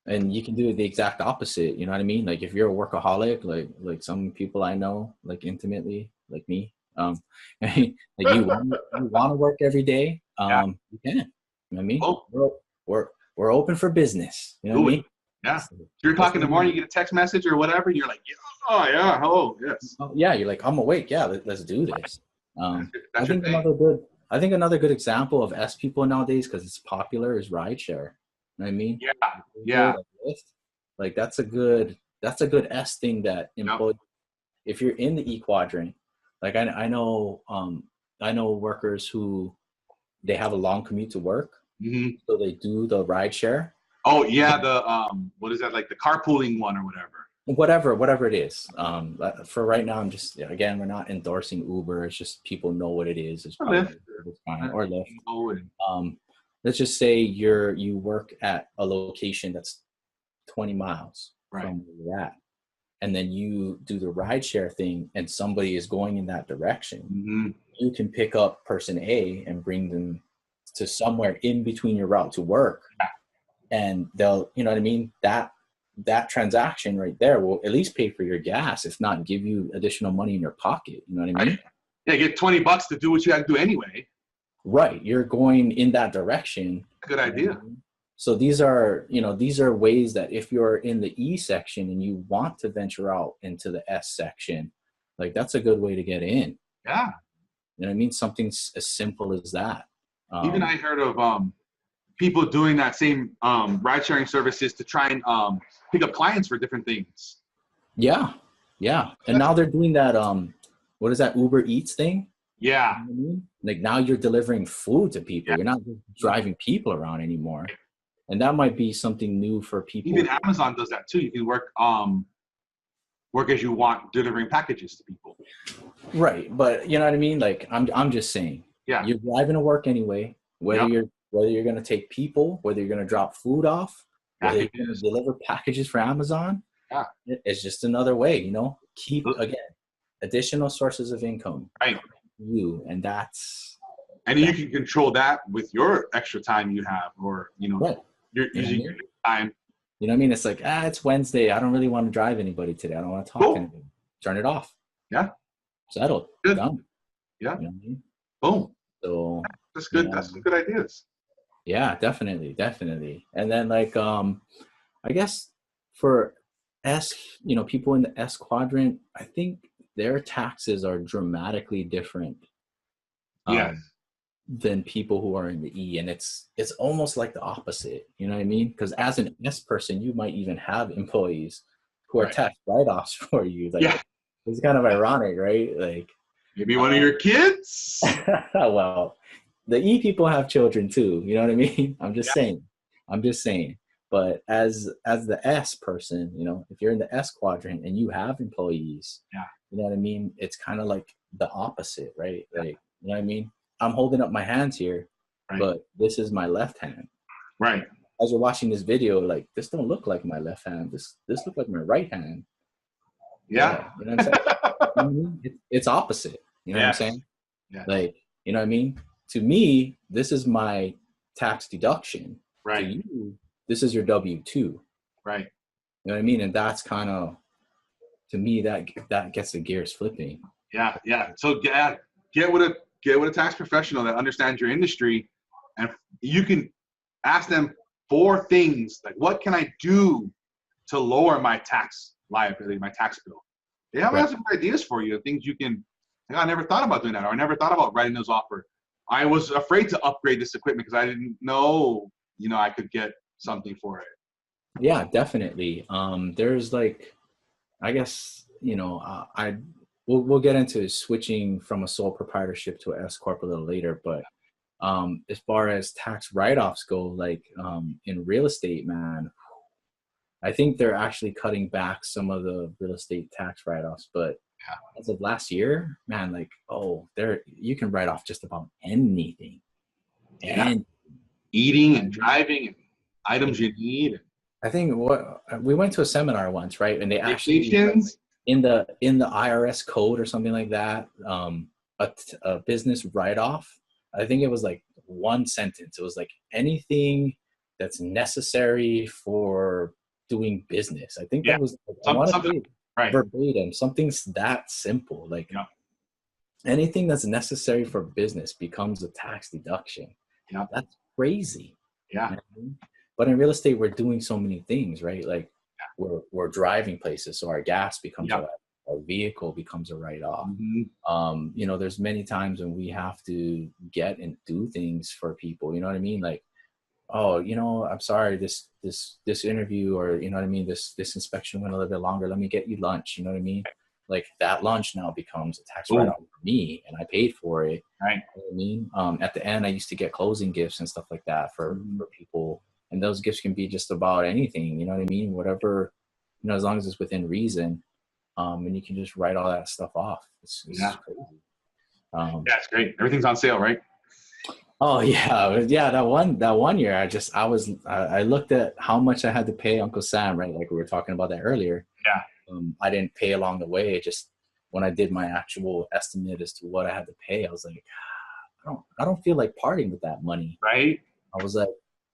And you can do the exact opposite. You know what I mean? Like if you're a workaholic, like some people I know, like intimately, like me, like you want to work every day, you can. You know what I mean? We're open for business. You know what I mean? Yeah. So you're talking in the morning, you get a text message or whatever, and you're like, hello, yes. Yeah, you're like, I'm awake. Yeah, let's do this. I think another good example of S people nowadays, because it's popular, is rideshare. You know what I mean? Yeah. Like that's a good S thing that employees, if you're in the E Quadrant, like I know workers who they have a long commute to work, so they do the rideshare. Oh yeah, the what is that, like the carpooling one or whatever? Whatever it is. For right now, I'm just we're not endorsing Uber. It's just people know what it is. It's probably fine, or Lyft. Let's just say you work at a location that's 20 miles from where you're at, and then you do the rideshare thing, and somebody is going in that direction. You can pick up person A and bring them to somewhere in between your route to work, and they'll, you know what I mean? That transaction right there will at least pay for your gas, if not give you additional money in your pocket. You know what I mean? Yeah, get $20 to do what you have to do anyway. Right. You're going in that direction. Good idea. So these are ways that if you're in the E section and you want to venture out into the S section, like that's a good way to get in. Yeah. You know what I mean? Something as simple as that. Even I heard of people doing that same ride sharing services to try and pick up clients for different things. Yeah. And now they're doing that what is that Uber Eats thing? Yeah. You know what I mean? Like now you're delivering food to people. Yeah. You're not just driving people around anymore. And that might be something new for people. Even Amazon does that too. You can work as you want, delivering packages to people. Right, but you know what I mean? Like I'm just saying. Yeah. You're driving to work anyway. Whether you're gonna take people, whether you're gonna drop food off, whether you're gonna deliver packages for Amazon. Yeah. It's just another way, you know. Keep again additional sources of income. Right. And that's. And you can control that with your extra time you have, or right. You're using your time. You know what I mean? It's like, it's Wednesday. I don't really want to drive anybody today. I don't want to talk to anybody. Turn it off. Yeah. Settled. Good. Done. Yeah. You know what I mean? Boom. So that's good. That's some good ideas. Yeah, definitely. And then like, I guess for people in the S quadrant, I think their taxes are dramatically different. Yes. Than people who are in the E, and it's almost like the opposite. You know what I mean? Because as an S person, you might even have employees who are tax write-offs for you. Like, it's kind of ironic, right? Like maybe one of your kids. Well, the E people have children too. You know what I mean? I'm just saying. But as the S person, if you're in the S quadrant and you have employees, you know what I mean? It's kind of like the opposite, right? Like, you know what I mean? I'm holding up my hands here, but this is my left hand. Right. As you're watching this video, like, this don't look like my left hand. This look like my right hand. Yeah. You know what I'm saying? It's opposite. You know what I'm saying? Yeah. Like, you know what I mean? To me, this is my tax deduction. Right. To you, this is your W-2. Right. You know what I mean? And that's kind of, to me, that gets the gears flipping. Yeah. Yeah. So get with a tax professional that understands your industry, and you can ask them 4 things, like, what can I do to lower my tax liability, my tax bill? They have some ideas for you, things you can. I never thought about doing that, or I never thought about writing those off. Or I was afraid to upgrade this equipment because I didn't know, I could get something for it. Yeah, definitely. There's like, I guess, we'll get into switching from a sole proprietorship to an S corp a little later, but as far as tax write-offs go, like in real estate, man, I think they're actually cutting back some of the real estate tax write-offs, but as of last year, man, like, you can write off just about anything. And eating and driving and items you need. I think we went to a seminar once, right? And they actually in the IRS code or something like that, a business write-off, I think it was like one sentence. It was like anything that's necessary for doing business. I think that was something verbatim. Something's that simple. Like anything that's necessary for business becomes a tax deduction. Yeah, that's crazy. Yeah. But in real estate, we're doing so many things, right? Like we're driving places, so our gas becomes our vehicle becomes a write-off. Mm-hmm. There's many times when we have to get and do things for people. You know what I mean? Like, I'm sorry, this interview, or you know what I mean, this inspection went a little bit longer. Let me get you lunch. You know what I mean? Like that lunch now becomes a tax write-off for me, and I paid for it. Right. You know what I mean? At the end, I used to get closing gifts and stuff like that for people. And those gifts can be just about anything, you know what I mean? Whatever, as long as it's within reason. And you can just write all that stuff off. It's crazy. It's great. Everything's on sale, right? Oh yeah. That one year, I looked at how much I had to pay Uncle Sam, right? Like we were talking about that earlier. Yeah. I didn't pay along the way. Just when I did my actual estimate as to what I had to pay, I was like, I don't feel like parting with that money. Right. I was like,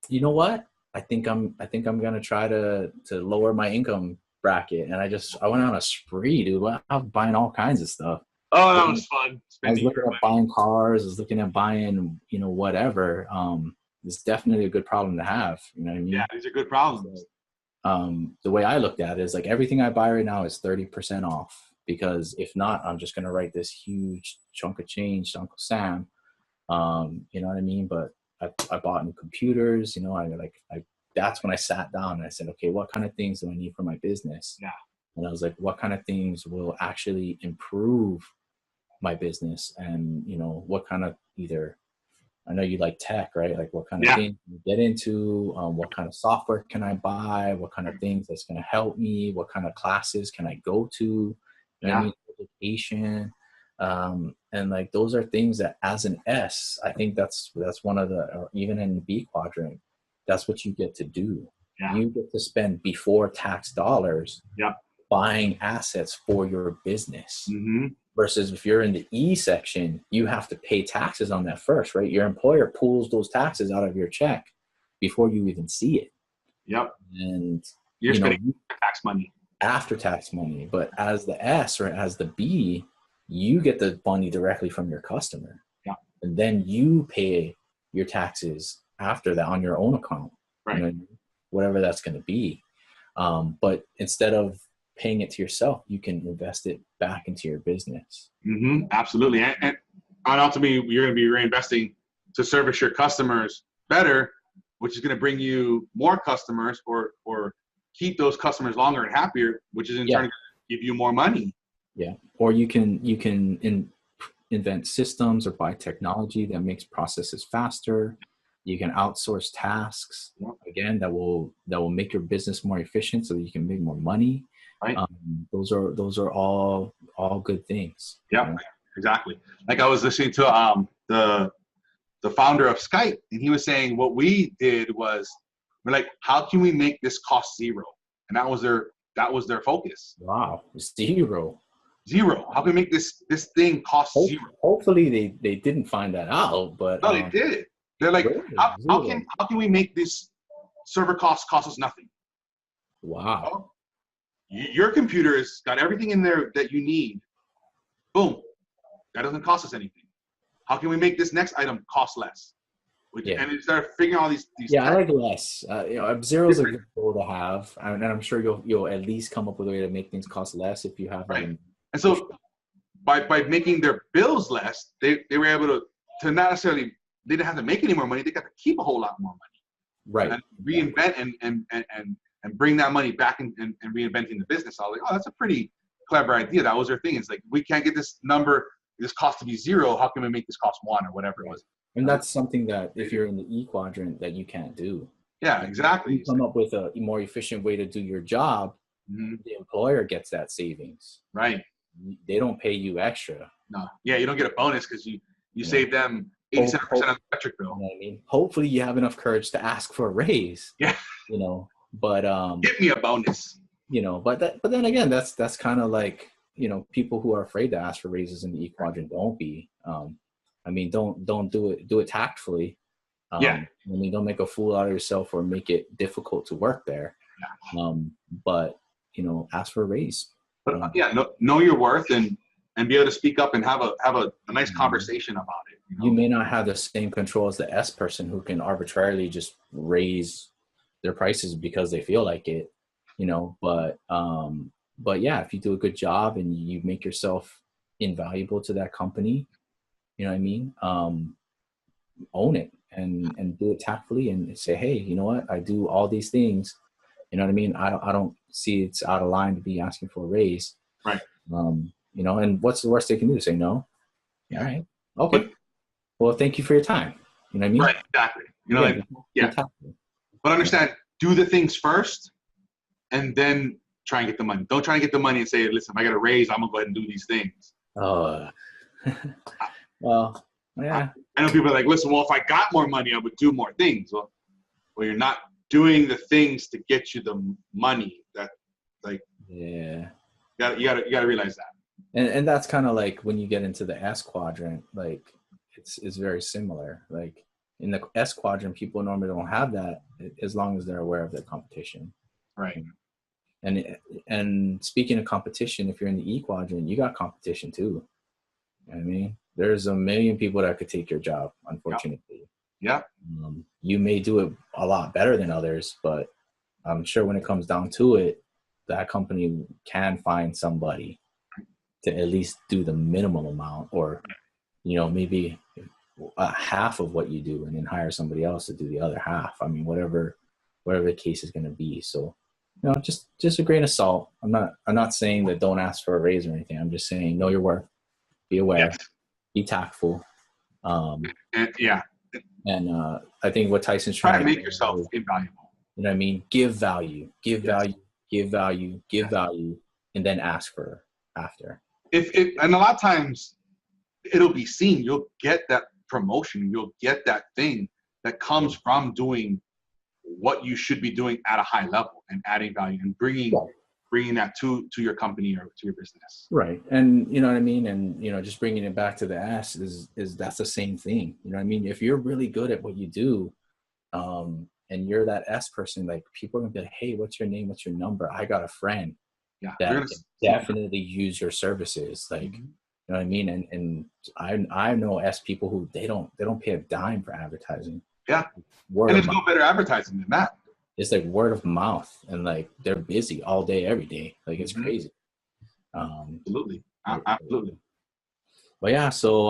you know what? I think I'm gonna try to lower my income bracket, and I went on a spree, dude. I was buying all kinds of stuff. Oh, that was fun. I was looking at buying cars. I was looking at buying, whatever. It's definitely a good problem to have. You know what I mean? Yeah, these are good problems. The way I looked at it is like everything I buy right now is 30% off, because if not, I'm just gonna write this huge chunk of change to Uncle Sam. You know what I mean? But I bought new computers, that's when I sat down and I said, okay, what kind of things do I need for my business? Yeah. And I was like, what kind of things will actually improve my business? And, what kind of I know you like tech, right? Like what kind of things can you get into? What kind of software can I buy? What kind of things that's going to help me? What kind of classes can I go to? You know what I mean? Education. And like, those are things that as an S, I think that's one of or even in the B quadrant, that's what you get to do. Yeah. You get to spend before tax dollars buying assets for your business. Mm-hmm. Versus if you're in the E section, you have to pay taxes on that first, right? Your employer pulls those taxes out of your check before you even see it. Yep. And you're spending tax money. After tax money. But as the S or as the B, you get the money directly from your customer. Yeah. And then you pay your taxes after that on your own account. Right. Whatever that's going to be. But instead of paying it to yourself, you can invest it back into your business. Mm-hmm. Absolutely. And ultimately, you're going to be reinvesting to service your customers better, which is going to bring you more customers or keep those customers longer and happier, which is in turn going to give you more money. Yeah. Or you can invent systems or buy technology that makes processes faster. You can outsource tasks, again, that will make your business more efficient so that you can make more money. Right. Those are all good things. Yeah, exactly. Like I was listening to the founder of Skype, and he was saying what we did was we're like, how can we make this cost zero? And that was their focus. Wow, zero. How can we make this thing cost zero? Hopefully they didn't find that out, but no, they did. They're like, really? how can we make this server cost us nothing? Wow. Oh, your computer has got everything in there that you need. Boom. That doesn't cost us anything. How can we make this next item cost less? And they start figuring all these. I like less. Zero is a good goal to have, and I'm sure you'll at least come up with a way to make things cost less if you have that. Right. And so by making their bills less, they were able to not necessarily, they didn't have to make any more money. They got to keep a whole lot more money. Right. And reinvent and bring that money back and reinventing the business. I was like, oh, that's a pretty clever idea. That was their thing. It's like, we can't get this cost to be zero. How can we make this cost one or whatever it was? And that's something that if you're in the E quadrant that you can't do. Yeah, exactly. You come up with a more efficient way to do your job. Mm-hmm. The employer gets that savings. Right. They don't pay you extra. No. Yeah, you don't get a bonus because you save them 87% of the electric bill. You know what I mean? Hopefully you have enough courage to ask for a raise. Yeah. But give me a bonus. But then again, that's kind of like, people who are afraid to ask for raises in the E quadrant don't be. Don't do it tactfully. Don't make a fool out of yourself or make it difficult to work there. Yeah. But ask for a raise. But know your worth and be able to speak up and have a nice conversation about it. You may not have the same control as the S person who can arbitrarily just raise their prices because they feel like it, but yeah, if you do a good job and you make yourself invaluable to that company, you know what I mean? Own it and do it tactfully and say, hey, you know what? I do all these things. You know what I mean? I don't see it's out of line to be asking for a raise. Right. And what's the worst they can do? Say no. All right. Okay. Well, thank you for your time. You know what I mean? Right. Exactly. But understand, do the things first and then try and get the money. Don't try and get the money and say, listen, if I get a raise, I'm going to go ahead and do these things. Well, yeah. I know people are like, listen, well, if I got more money, I would do more things. Well, you're not doing the things to get you the money. That, you got to realize that. And that's kind of like when you get into the S quadrant, like it's very similar. Like in the S quadrant, people normally don't have that as long as they're aware of their competition. Right. And speaking of competition, if you're in the E quadrant, you got competition too. You know what I mean? There's a million people that could take your job, unfortunately. Yeah. You may do it a lot better than others, but I'm sure when it comes down to it, that company can find somebody to at least do the minimum amount or, maybe half of what you do and then hire somebody else to do the other half. I mean, whatever the case is going to be. So, just a grain of salt. I'm not saying that don't ask for a raise or anything. I'm just saying know your worth, be aware, Yes. be tactful. And I think what Tyson's try trying to to make do yourself is, invaluable. you know what I mean? Give value, give Yes. value, give value, give Yes. value, and then ask for after. And a lot of times it'll be seen. You'll get that promotion. You'll get that thing that comes from doing what you should be doing at a high level and adding value and bringing that to your company or to your business. Right. And you know what I mean? And, just bringing it back to the S is that's the same thing. You know what I mean? If you're really good at what you do, and you're that S person, like people are gonna be like, hey, what's your name? What's your number? I got a friend that can definitely use your services. Like, you know what I mean? And I know S people who they don't pay a dime for advertising. Yeah. And there's no better advertising than that. It's like word of mouth, and like they're busy all day, every day. Like it's crazy. Absolutely. But yeah, so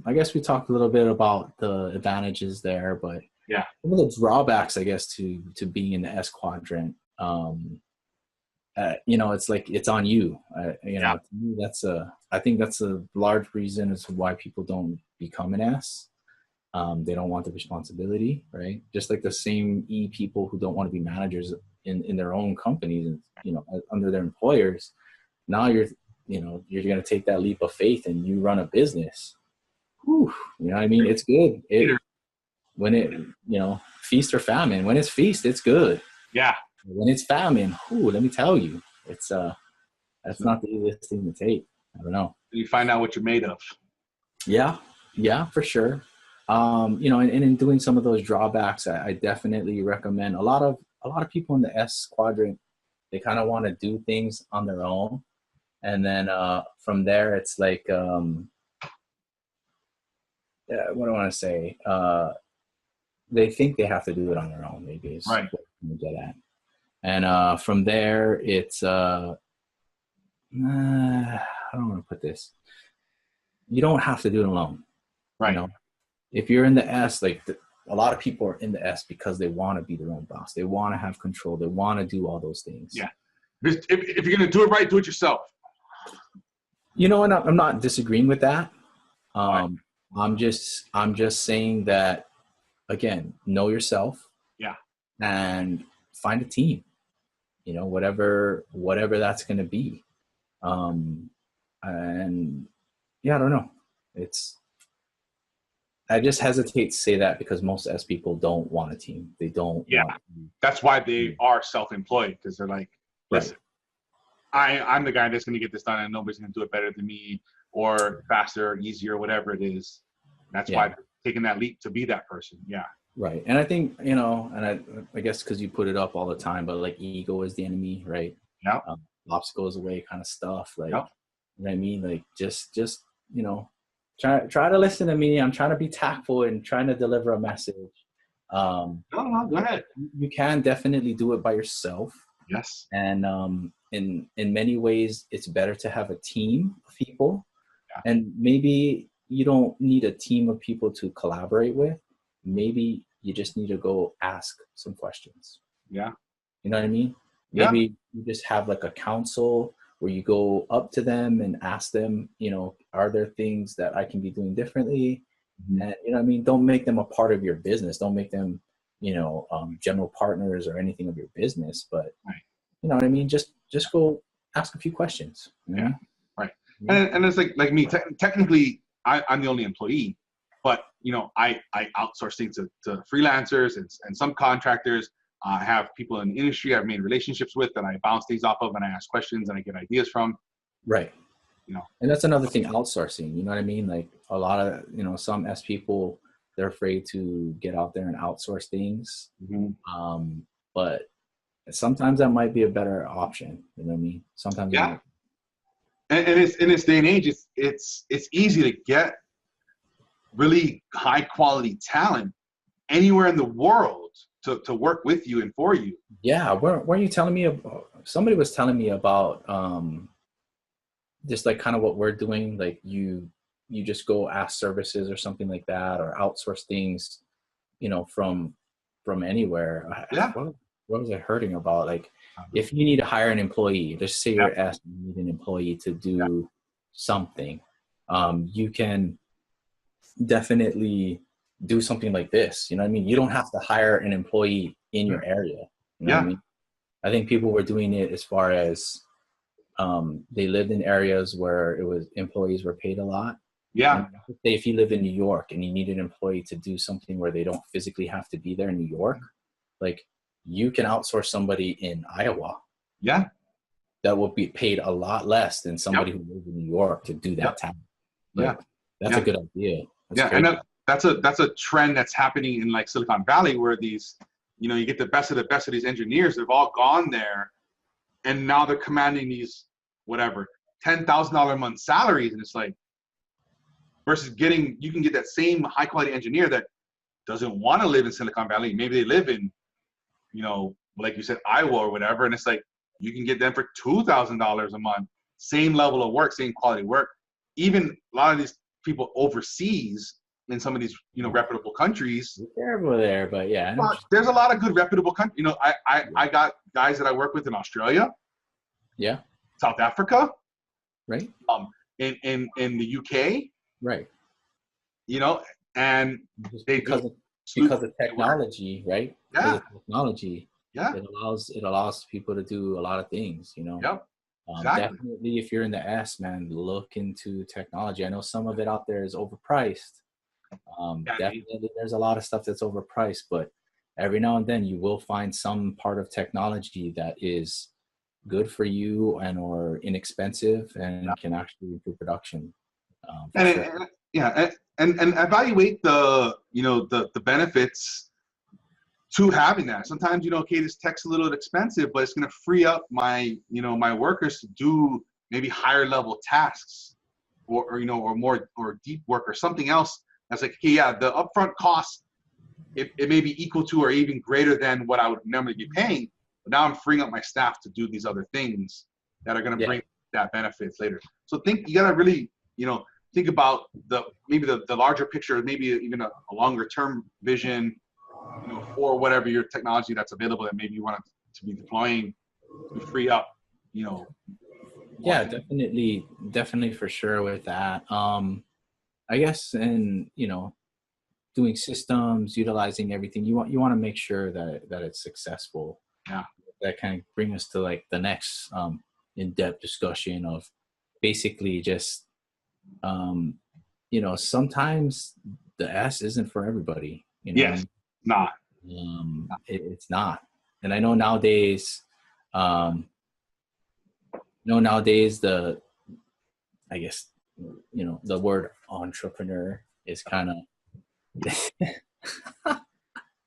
I guess we talked a little bit about the advantages there, but yeah, some of the drawbacks, I guess, to being in the S quadrant. It's like it's on you. To me, I think that's a large reason as to why people don't become an S. They don't want the responsibility, right? Just like the same E people who don't want to be managers in their own companies, under their employers. Now you're going to take that leap of faith and you run a business. Whew, you know what I mean? It's good. When it, feast or famine. When it's feast, it's good. Yeah. When it's famine, let me tell you, it's that's not the easiest thing to take. I don't know. You find out what you're made of. Yeah, for sure. And in doing some of those drawbacks, I definitely recommend a lot of people in the S quadrant. They kind of want to do things on their own, and then from there, it's like, what do I want to say? They think they have to do it on their own. Maybe is right. What I'm get at. And from there, it's I don't want to put this. You don't have to do it alone. Right. If you're in the S, like a lot of people are in the S because they want to be their own boss. They want to have control. They want to do all those things. Yeah. If you're going to do it right, do it yourself. And I'm not disagreeing with that. Right. I'm just saying that, again, know yourself. Yeah. And find a team, whatever that's going to be. And yeah, I don't know. I just hesitate to say that because most S people don't want a team. They don't. Yeah. That's why they are self-employed, because they're like, listen, I'm the guy that's going to get this done and nobody's going to do it better than me or faster or easier, whatever it is. That's why they're taking that leap to be that person. Yeah. Right. And I think, and I guess because you put it up all the time, but like ego is the enemy, right? Yeah. Obstacle is the way kind of stuff. Like, yep. You know what I mean? Like just, try to listen to me. I'm trying to be tactful and trying to deliver a message. No, go ahead. You can definitely do it by yourself. Yes. And in many ways, it's better to have a team of people. Yeah. And maybe you don't need a team of people to collaborate with. Maybe you just need to go ask some questions. Yeah. You know what I mean? Maybe you just have like a council where you go up to them and ask them, are there things that I can be doing differently? Mm-hmm. And, you know what I mean? Don't make them a part of your business. Don't make them, general partners or anything of your business. But, you know what I mean? Just go ask a few questions. Yeah. Right. And it's like me, technically I'm the only employee. But, I outsource things to freelancers and some contractors. I have people in the industry I've made relationships with that I bounce things off of and I ask questions and I get ideas from. Right. And that's another thing, outsourcing. You know what I mean? Like a lot of, some S people, they're afraid to get out there and outsource things. Mm-hmm. But sometimes that might be a better option. You know what I mean? Sometimes. Yeah. And it's in this day and age, it's easy to get really high quality talent anywhere in the world to work with you and for you. Yeah. Weren't you telling me somebody was telling me about just like kind of what we're doing, like you you just go ask services or something like that, or outsource things, from anywhere. Yeah. What was I hearing about? Like, if you need to hire an employee, let's say you're asked, you need an employee to do something, you can definitely do something like this. You know what I mean? You don't have to hire an employee in your area. You know what I mean? I think people were doing it as far as they lived in areas where employees were paid a lot. Yeah. And say if you live in New York and you need an employee to do something where they don't physically have to be there in New York, like you can outsource somebody in Iowa. Yeah. That will be paid a lot less than somebody who lives in New York to do that task. Like, that's a good idea. And that's a trend that's happening in like Silicon Valley, where these, you get the best of these engineers. They've all gone there, and now they're commanding these whatever $10,000 a month salaries, and it's like, versus you can get that same high quality engineer that doesn't want to live in Silicon Valley. Maybe they live in, like you said, Iowa or whatever, and it's like you can get them for $2,000 a month, same level of work, same quality work. Even a lot of these people overseas in some of these reputable countries. Terrible there, but yeah. There's a lot of good reputable countries. I got guys that I work with in Australia. Yeah. South Africa. Right. In the UK. Right. And because of technology, right? Yeah. Technology. Yeah. It allows people to do a lot of things, Yep. Exactly. Definitely, if you're in the S, man, look into technology. I know some of it out there is overpriced. Definitely, there's a lot of stuff that's overpriced, but every now and then you will find some part of technology that is good for you and or inexpensive and can actually improve production. And evaluate the benefits to having that. Sometimes, okay, this tech's a little expensive, but it's going to free up my workers to do maybe higher level tasks or more or deep work or something else. That's like, okay, the upfront cost, it may be equal to or even greater than what I would normally be paying, but now I'm freeing up my staff to do these other things that are going to bring that benefits later. So you got to really, think about the larger picture, maybe even a longer term vision, for whatever your technology that's available that maybe you want to be deploying to free up, Yeah, definitely for sure with that. I guess, and doing systems, utilizing everything, you want to make sure that it's successful. Yeah. That kind of bring us to like the next in-depth discussion of basically just sometimes the S isn't for everybody. Yes, not. It's not. And I know nowadays, the word entrepreneur is kind of.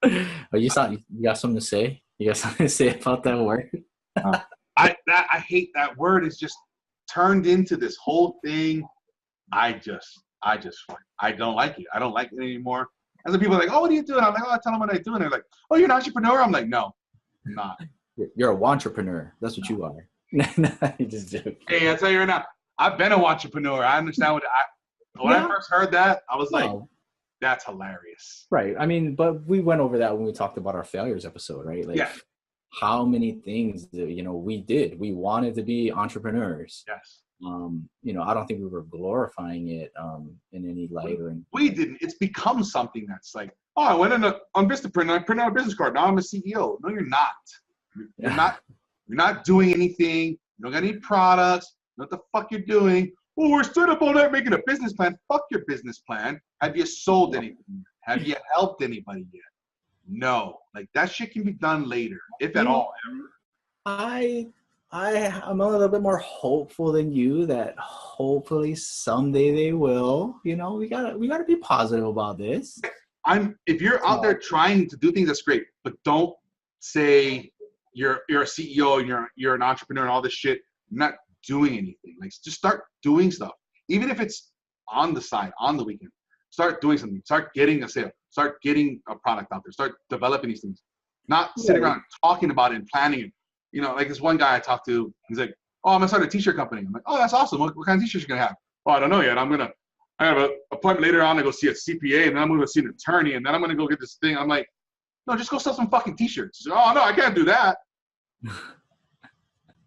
Oh, you got something to say? You got something to say about that word? I hate that word. It's just turned into this whole thing. I don't like it. I don't like it anymore. And the people are like, oh, what are you doing? I'm like, oh, I tell them what I do. And they're like, oh, you're an entrepreneur? I'm like, no, I'm not. You're a wantrepreneur. That's what you are. You just joking. Hey, I'll tell you right now, I've been a wantrepreneur. I understand when I first heard that, I was like, that's hilarious. Right. I mean, but we went over that when we talked about our failures episode, right? Like how many things that, we did. We wanted to be entrepreneurs. Yes. I don't think we were glorifying it in any light or anything. We didn't. It's become something that's like, oh, I went on Vistaprint and I printed out a business card. Now I'm a CEO. No, you're not. You're not doing anything. You don't got any products. You know what the fuck you're doing. Oh, we're stood up all night making a business plan. Fuck your business plan. Have you sold anything? Have you helped anybody yet? No. Like that shit can be done later, if at all ever. I'm a little bit more hopeful than you that hopefully someday they will. We gotta be positive about this. If you're out there trying to do things, that's great, but don't say you're a CEO and you're an entrepreneur and all this shit. You're not doing anything. Like just start doing stuff, even if it's on the side, on the weekend. Start doing something. Start getting a sale. Start getting a product out there. Start developing these things. Not sitting around talking about it and planning it. Like this one guy I talked to, he's like, oh, I'm gonna start a t-shirt company. I'm like, oh, that's awesome. What kind of t-shirts you gonna have? Oh, I don't know yet. I'm gonna I have an appointment later on to go see a CPA, and then I'm going to see an attorney, and then I'm going to go get this thing. I'm like, no, just go sell some fucking t-shirts. Oh, no, I can't do that.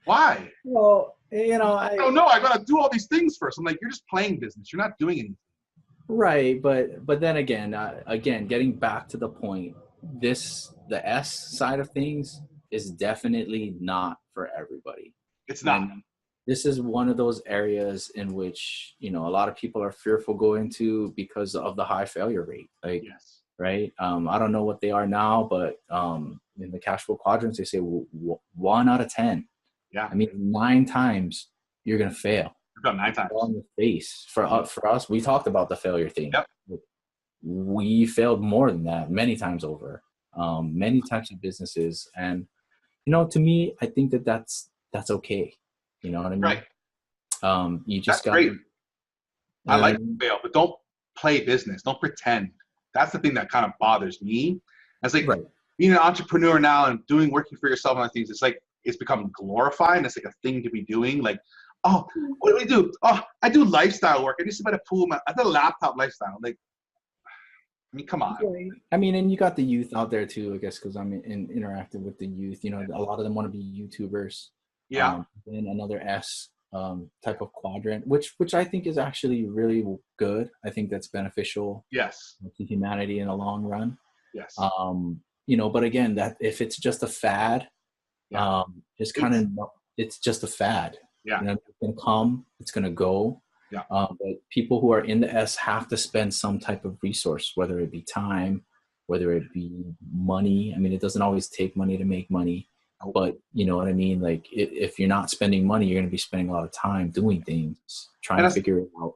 Why? Well, you know, I don't know. I got to do all these things first. I'm like, you're just playing business. You're not doing anything. right. But then again, getting back to the point, the S side of things is definitely not for everybody. It's not. And this is one of those areas in which, you know, a lot of people are fearful going to because of the high failure rate. Like, Yes. right. I don't know what they are now, but in the Cashflow Quadrants, they say 1 out of 10. Yeah. I mean, 9 times you're going to fail. I've done 9 times. On your face. For us, we talked about the failure thing. Yep. We failed more than that many times over, many types of businesses. And, you know, to me, I think that's okay. You know what I mean? Right. You just got. Great. I like to fail, but don't play business. Don't pretend. That's the thing that kind of bothers me. It's like being an entrepreneur now and working for yourself and things. It's like it's become glorified. And it's like a thing to be doing. Like, oh, what do we do? Oh, I do lifestyle work. I used to buy a pool. I did a laptop lifestyle. Like, I mean, come on. I mean, and you got the youth out there too, I guess, because I'm interacting with the youth. You know, a lot of them want to be YouTubers. Yeah. And another S type of quadrant, which I think is actually really good. I think that's beneficial. Yes. To humanity in the long run. Yes. You know, but again, that if it's just a fad, just kind of, it's just a fad. Yeah. You know, it's going to come, it's going to go. Yeah. But people who are in the S have to spend some type of resource, whether it be time, whether it be money. I mean, it doesn't always take money to make money. But you know what I mean? Like if you're not spending money, you're going to be spending a lot of time doing things, trying to figure it out.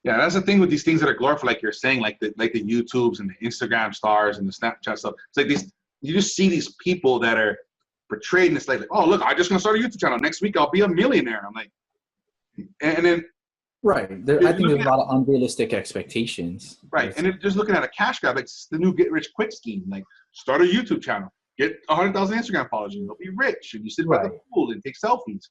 Yeah, that's the thing with these things that are glorified, like you're saying, like the YouTubes and the Instagram stars and the Snapchat stuff. It's like you just see these people that are portrayed in this like, oh, look, I'm just going to start a YouTube channel. Next week, I'll be a millionaire. I'm like, and then. Right. I think there's a lot of unrealistic expectations. Right. And just looking at a cash grab, like it's the new get rich quick scheme. Like start a YouTube channel. Get 100,000 Instagram followers and you'll be rich. And you sit by the pool and take selfies.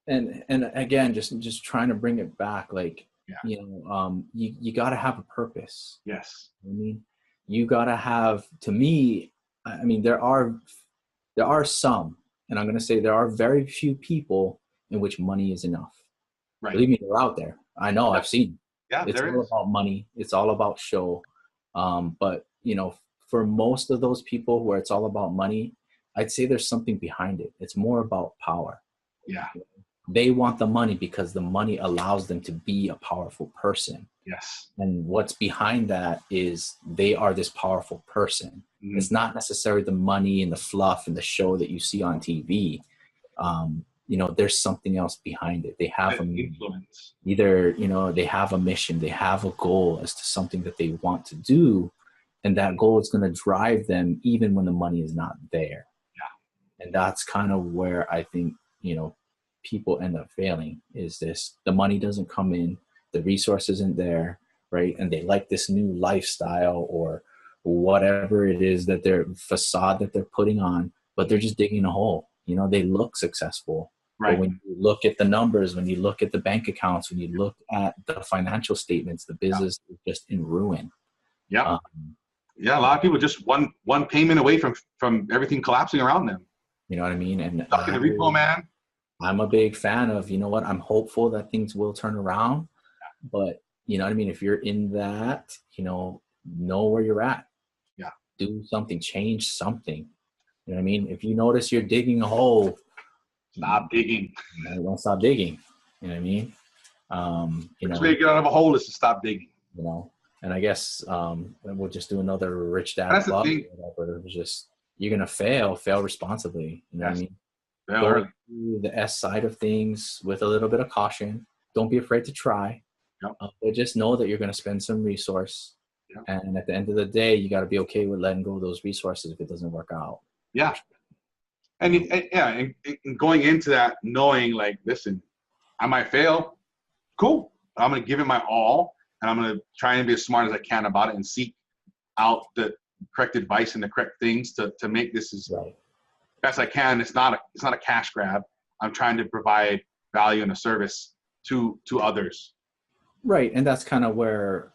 And again, just trying to bring it back, like, you know, you got to have a purpose. Yes. I mean, you got to have, to me, I mean, there are some, and I'm going to say there are very few people in which money is enough. Right. Believe me, they're out there. I know, I've seen. Yeah, it's all about money. It's all about show. But, you know, for most of those people where it's all about money, I'd say there's something behind it. It's more about power. Yeah. They want the money because the money allows them to be a powerful person. Yes. And what's behind that is they are this powerful person. Mm-hmm. It's not necessarily the money and the fluff and the show that you see on TV. You know, there's something else behind it. They have an influence. Either, you know, they have a mission, they have a goal as to something that they want to do. And that goal is going to drive them even when the money is not there. Yeah. And that's kind of where I think, you know, people end up failing is this, the money doesn't come in, the resource isn't there, right? And they like this new lifestyle or whatever it is that their facade that they're putting on, but they're just digging a hole. You know, they look successful. Right. But when you look at the numbers, when you look at the bank accounts, when you look at the financial statements, the business is just in ruin. Yeah. Yeah, a lot of people just one payment away from everything collapsing around them. You know what I mean? And stuck in the repo, man. I'm a big fan of, you know what, I'm hopeful that things will turn around. But you know what I mean? If you're in that, you know where you're at. Yeah. Do something, change something. You know what I mean? If you notice you're digging a hole, stop digging. Don't stop digging. You know what I mean? You know, the way to get out of a hole is to stop digging. You know, and I guess we'll just do another Rich Dad That's Club. The thing. Whatever. It's just you're gonna fail responsibly. You know what I mean? Go through the S side of things with a little bit of caution. Don't be afraid to try. Yep. But just know that you're going to spend some resource. Yep. And at the end of the day, you got to be okay with letting go of those resources if it doesn't work out. Yeah. And going into that, knowing like, listen, I might fail. Cool. I'm going to give it my all. And I'm going to try and be as smart as I can about it and seek out the correct advice and the correct things to make this as best I can. It's not a cash grab. I'm trying to provide value and a service to others. Right. And that's kind of where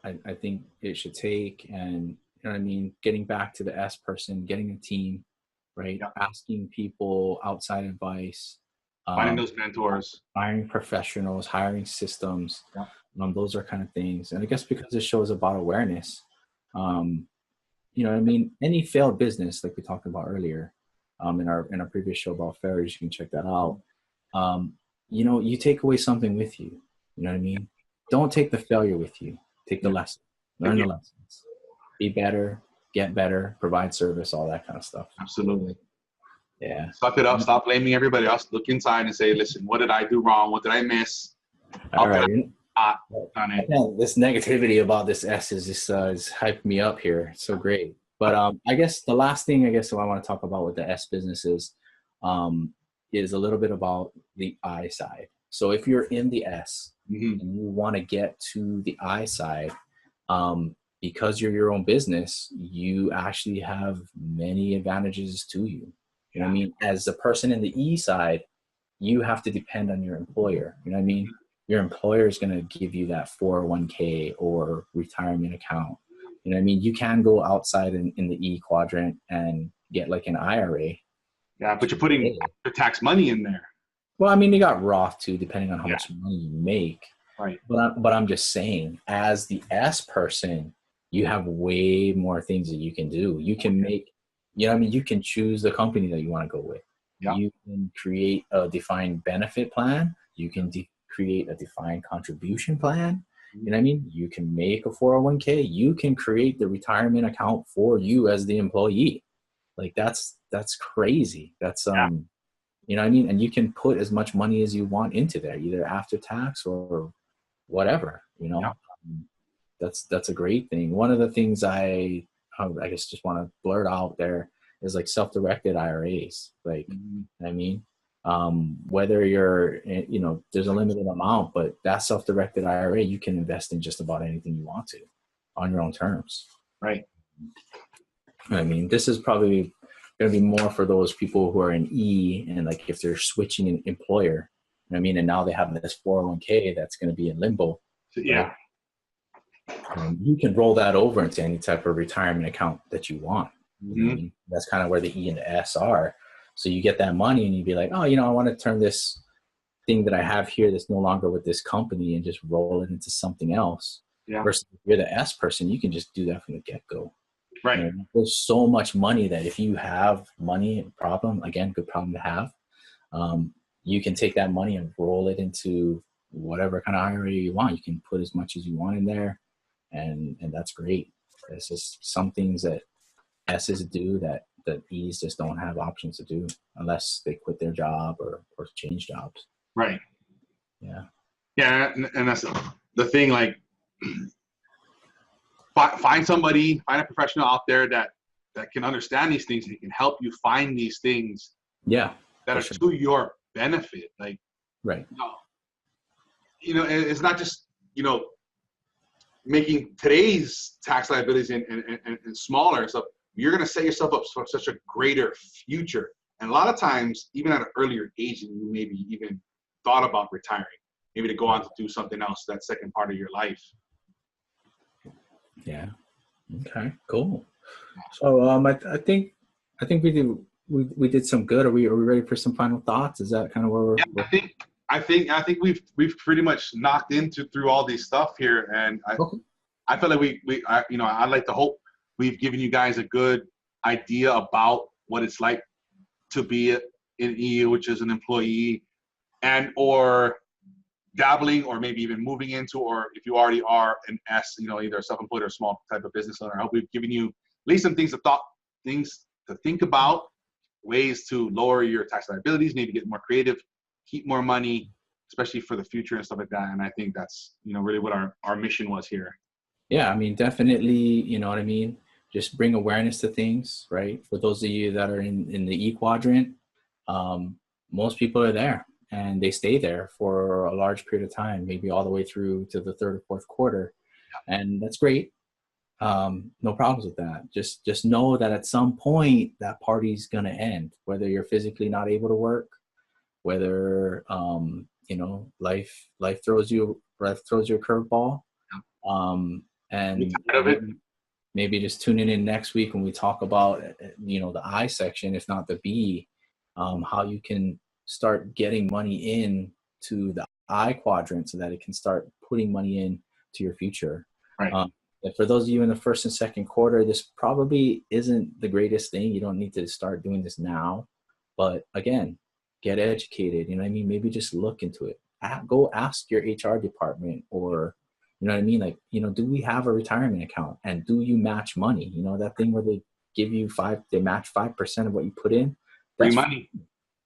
I think it should take. And you know what I mean? Getting back to the S person, getting a team, right? Yeah. Asking people outside advice, Finding um, those mentors. hiring professionals, hiring systems. Yeah. Those are kind of things. And I guess because it shows about awareness, um, you know what I mean? Any failed business, like we talked about earlier, in our previous show about failures, you can check that out. Um, you know, you take away something with you. You know what I mean? Don't take the failure with you. Take the Yeah. lesson. Learn the lessons. Be better, get better, provide service, all that kind of stuff. Absolutely. Yeah. Suck it up. Stop blaming everybody else. Look inside and say, listen, what did I do wrong? What did I miss? All right. This negativity about this S is hyping me up here. It's so great. But I guess the last thing I want to talk about with the S businesses is a little bit about the I side. So if you're in the S and you want to get to the I side, because you're your own business, you actually have many advantages to you. You know what I mean? As a person in the E side, you have to depend on your employer. You know what I mean? Your employer is going to give you that 401k or retirement account. You know what I mean? You can go outside in the E quadrant and get like an IRA. Yeah, but you're putting your tax money in there. Well, I mean, you got Roth too, depending on how much money you make. Right. But I'm just saying, as the S person, you have way more things that you can do. You can make, you know what I mean? You can choose the company that you want to go with. Yeah. You can create a defined benefit plan. You can create a defined contribution plan. You know what I mean? You can make a 401k. You can create the retirement account for you as the employee. Like that's crazy. That's you know what I mean? And you can put as much money as you want into there, either after tax or whatever, you know. That's a great thing. One of the things I guess just want to blurt out there is like self-directed IRAs. Like, I mean, whether you're, you know, there's a limited amount, but that self-directed IRA, you can invest in just about anything you want to on your own terms. Right. I mean, this is probably going to be more for those people who are in E and like if they're switching an employer, you know what I mean? And now they have this 401k that's going to be in limbo. Yeah. Right? You can roll that over into any type of retirement account that you want. You know what I mean? That's kind of where the E and the S are. So you get that money and you'd be like, oh, you know, I want to turn this thing that I have here that's no longer with this company and just roll it into something else. Yeah. Versus if you're the S person, you can just do that from the get-go. Right. You know, there's so much money that if you have money problem, again, good problem to have, you can take that money and roll it into whatever kind of IRA you want. You can put as much as you want in there. And that's great. It's just some things that S's do that E's just don't have options to do unless they quit their job or change jobs. Right. Yeah. Yeah, and that's the thing. Like, find a professional out there that can understand these things. That can help you find these things. Yeah. That are to your benefit. Like, right. You know, it's not just, you know, making today's tax liabilities and smaller. So you're going to set yourself up for such a greater future. And a lot of times, even at an earlier age, and you maybe even thought about retiring, maybe to go on to do something else, that second part of your life. Yeah. Okay, cool. So I think we did some good. Are we ready for some final thoughts? Is that kind of where we're? Yeah, I think we've pretty much knocked through all these stuff here, and I feel like I'd like to hope we've given you guys a good idea about what it's like to be in E, which is an employee, and or dabbling, or maybe even moving into, or if you already are an S, you know, either a self-employed or a small type of business owner. I hope we've given you at least some things to think about, ways to lower your tax liabilities, maybe get more creative, keep more money, especially for the future and stuff like that. And I think that's, you know, really what our mission was here. Yeah, I mean, definitely, you know what I mean? Just bring awareness to things, right? For those of you that are in the E quadrant, most people are there and they stay there for a large period of time, maybe all the way through to the third or fourth quarter. And that's great. No problems with that. Just know that at some point that party's going to end, whether you're physically not able to work, whether life throws you a curveball. And You tired of it? maybe just tuning in next week when we talk about, the I section, if not the B, how you can start getting money in to the I quadrant so that it can start putting money in to your future. Right. And for those of you in the first and second quarter, this probably isn't the greatest thing. You don't need to start doing this now, but again, get educated. You know what I mean? Maybe just look into it. Go ask your HR department, or, you know what I mean? Like, do we have a retirement account, and do you match money? That thing where they give you they match 5% of what you put in. Free money.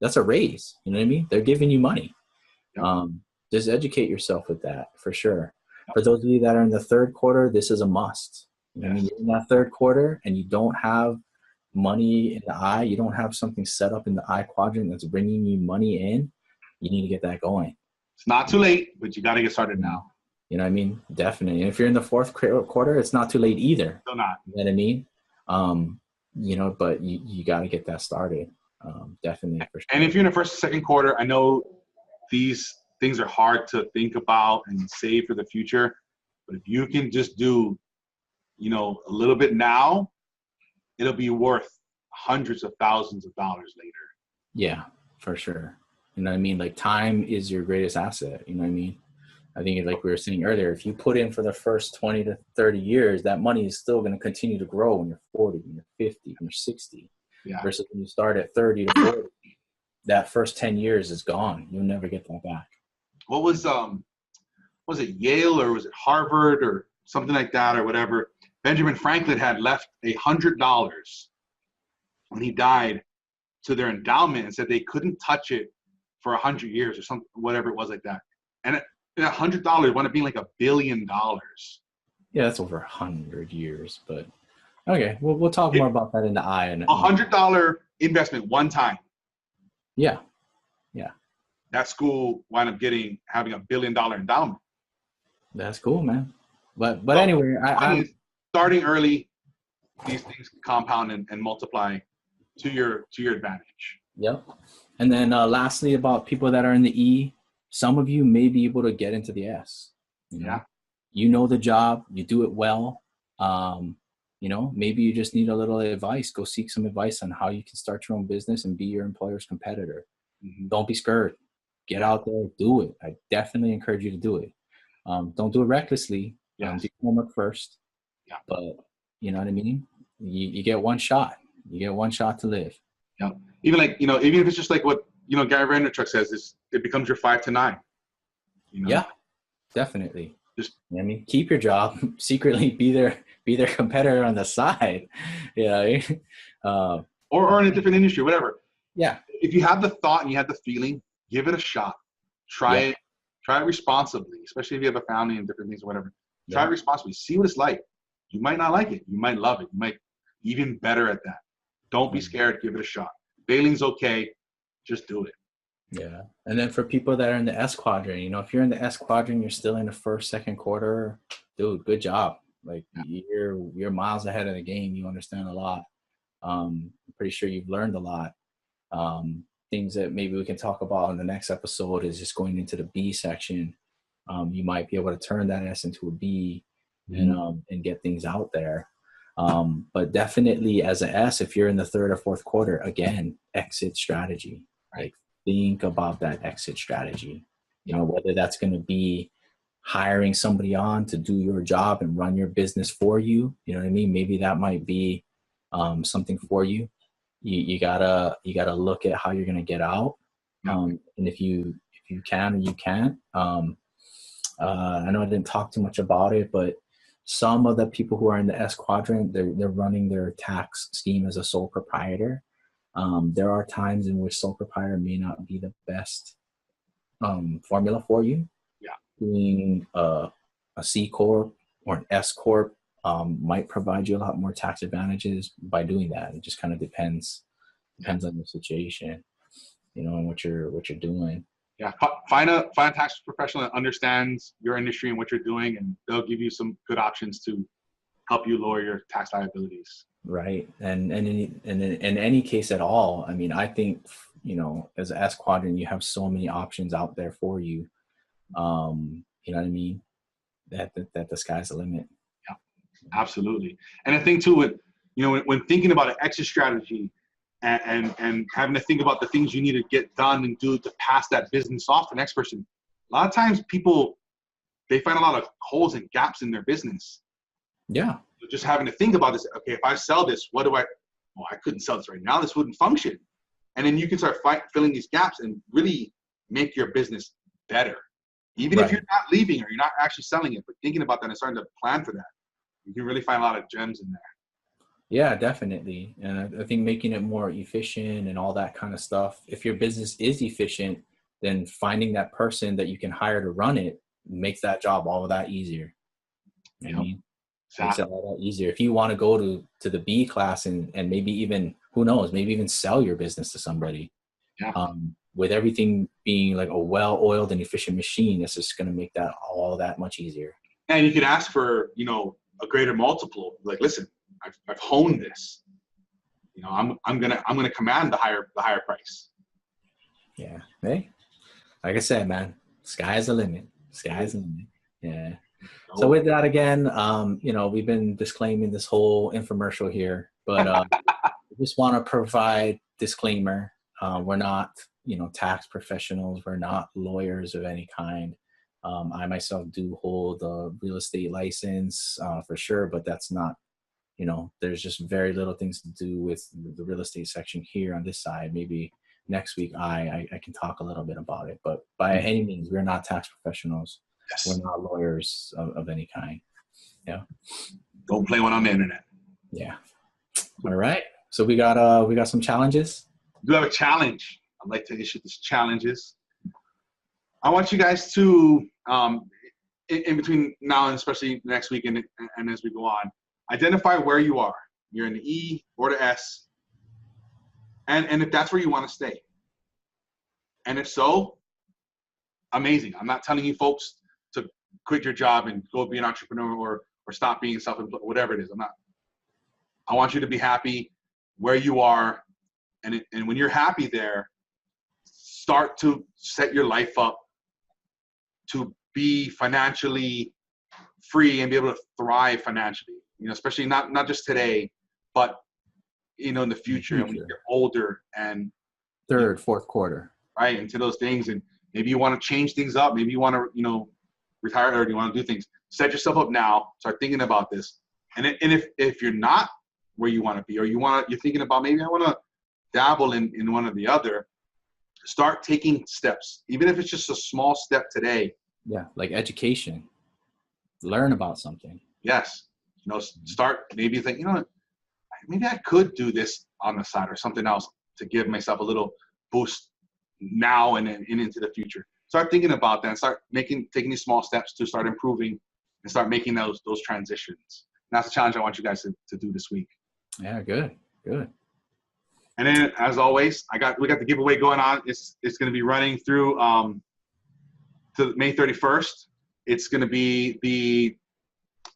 That's a raise. You know what I mean? They're giving you money. Yep. Just educate yourself with that for sure. Yep. For those of you that are in the third quarter, this is a must. I mean, you're in that third quarter and you don't have money in the I, you don't have something set up in the I quadrant that's bringing you money in, you need to get that going. It's not too late, but you got to get started now. You know what I mean? Definitely. And if you're in the fourth quarter, it's not too late either. Still not. You know what I mean? But you got to get that started. Definitely. For sure. And if you're in the first and second quarter, I know these things are hard to think about and save for the future, but if you can just do, a little bit now, it'll be worth hundreds of thousands of dollars later. Yeah, for sure. You know what I mean? Like, time is your greatest asset. You know what I mean? I think, like we were saying earlier, if you put in for the first 20 to 30 years, that money is still going to continue to grow when you're 40, when you're 50, when you're 60. Yeah. Versus when you start at 30 to 40, that first 10 years is gone. You'll never get that back. What was it Yale, or was it Harvard or something like that, or whatever? Benjamin Franklin had left $100 when he died to their endowment and said they couldn't touch it for 100 years or something, whatever it was like that. And $100 wound up being like $1 billion. Yeah, that's over 100 years, but okay, we'll talk more about that in the I. And $100 investment one time. Yeah. That school wound up having $1 billion endowment. That's cool, man. But anyway, I'm starting early. These things compound and multiply to your advantage. Yep. And then lastly, about people that are in the E, some of you may be able to get into the S. Yeah. You know the job, you do it well. Maybe you just need a little advice. Go seek some advice on how you can start your own business and be your employer's competitor. Mm-hmm. Don't be scared. Get out there, do it. I definitely encourage you to do it. Don't do it recklessly. Yes. Do homework first. Yeah. But you know what I mean? You get one shot. You get one shot to live. Yeah. Even if it's just like what, Gary Vaynerchuk says, it becomes your 5 to 9. Yeah, definitely. Keep your job, secretly be their competitor on the side. Yeah. Or in a different industry, whatever. Yeah. If you have the thought and you have the feeling, give it a shot. Try it responsibly, especially if you have a family and different things or whatever. Try it responsibly. See what it's like. You might not like it. You might love it. You might be even better at that. Don't be scared. Give it a shot. Failing's okay. Just do it. Yeah. And then for people that are in the S quadrant, if you're in the S quadrant, you're still in the first, second quarter, dude, good job. Like, you're miles ahead of the game. You understand a lot. I'm pretty sure you've learned a lot. Things that maybe we can talk about in the next episode is just going into the B section. You might be able to turn that S into a B and get things out there. But definitely as an S, if you're in the third or fourth quarter, again, exit strategy. Like, think about that exit strategy. Whether that's going to be hiring somebody on to do your job and run your business for you. You know what I mean? Maybe that might be something for you. You gotta look at how you're gonna get out. And if you can or you can't. I know I didn't talk too much about it, but some of the people who are in the S quadrant, they're running their tax scheme as a sole proprietor. There are times in which sole proprietor may not be the best formula for you. Yeah. Doing a C corp or an S corp might provide you a lot more tax advantages by doing that. It just kind of depends on the situation, and what you're doing. Yeah, find a tax professional that understands your industry and what you're doing, and they'll give you some good options to help you lower your tax liabilities. Right, and in any case at all, I mean, I think you know, as an S Quadrant, you have so many options out there for you. You know what I mean? That the sky's the limit. Yeah, absolutely. And I think too, when thinking about an exit strategy and having to think about the things you need to get done and do to pass that business off to the next person, a lot of times people, they find a lot of holes and gaps in their business. Yeah. Just having to think about this. Okay, if I sell this, what do I? Well, I couldn't sell this right now. This wouldn't function. And then you can start filling these gaps and really make your business better. Even if you're not leaving or you're not actually selling it, but thinking about that and starting to plan for that, you can really find a lot of gems in there. Yeah, definitely. And I think making it more efficient and all that kind of stuff. If your business is efficient, then finding that person that you can hire to run it makes that job all of that easier. You know what I mean? Makes it all that easier. If you want to go to the B class and maybe even, who knows, maybe even sell your business to somebody. Yeah. With everything being like a well-oiled and efficient machine, it's just going to make that all that much easier. And you could ask for, a greater multiple. Like, listen, I've honed this. I'm gonna command the higher price. Yeah. Hey, like I said, man, sky's the limit. Sky's the limit. Yeah. So with that, again, we've been disclaiming this whole infomercial here, but we just want to provide disclaimer. We're not, tax professionals. We're not lawyers of any kind. I myself do hold a real estate license for sure, but that's not, there's just very little things to do with the real estate section here on this side. Maybe next week I can talk a little bit about it, but by any means, we're not tax professionals. Yes. We're not lawyers of any kind. Yeah. Don't play one on the internet. Yeah. All right. So we got some challenges. We do have a challenge. I'd like to issue these challenges. I want you guys to, in between now and especially next week and as we go on, identify where you are. You're in the E or the S, and if that's where you want to stay. And if so, amazing. I'm not telling you folks to quit your job and go be an entrepreneur or stop being self-employed, whatever it is. I want you to be happy where you are, and when you're happy there, start to set your life up to be financially free and be able to thrive financially, especially not just today, but, in the future. And when you get older and third, fourth quarter, right, into those things. And maybe you want to change things up. Maybe you want to, retire, or you want to do things. Set yourself up now. Start thinking about this. And if you're not where you want to be, or you're thinking about, maybe I want to dabble in one or the other, start taking steps, even if it's just a small step today. Yeah, like education. Learn about something. Yes. Start maybe think, maybe I could do this on the side or something else to give myself a little boost now and into the future. Start thinking about that and start taking these small steps to start improving and start making those transitions. And that's the challenge I want you guys to do this week. Yeah, good. And then, as always, we got the giveaway going on. It's going to be running through to May 31st. It's going to be the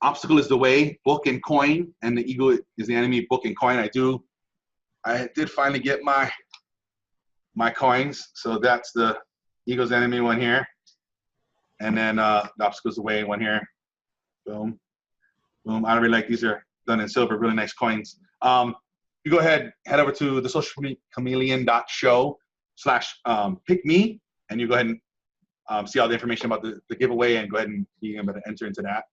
obstacle is the way, book and coin, and the ego is the enemy, book and coin. I did finally get my coins. So that's the ego's enemy one here, and then the obstacle is the way one here. Boom, boom. I really like these are done in silver, really nice coins. You go ahead, head over to the socialchameleon.show/pick me, and you go ahead and see all the information about the giveaway, and go ahead and you can enter into that.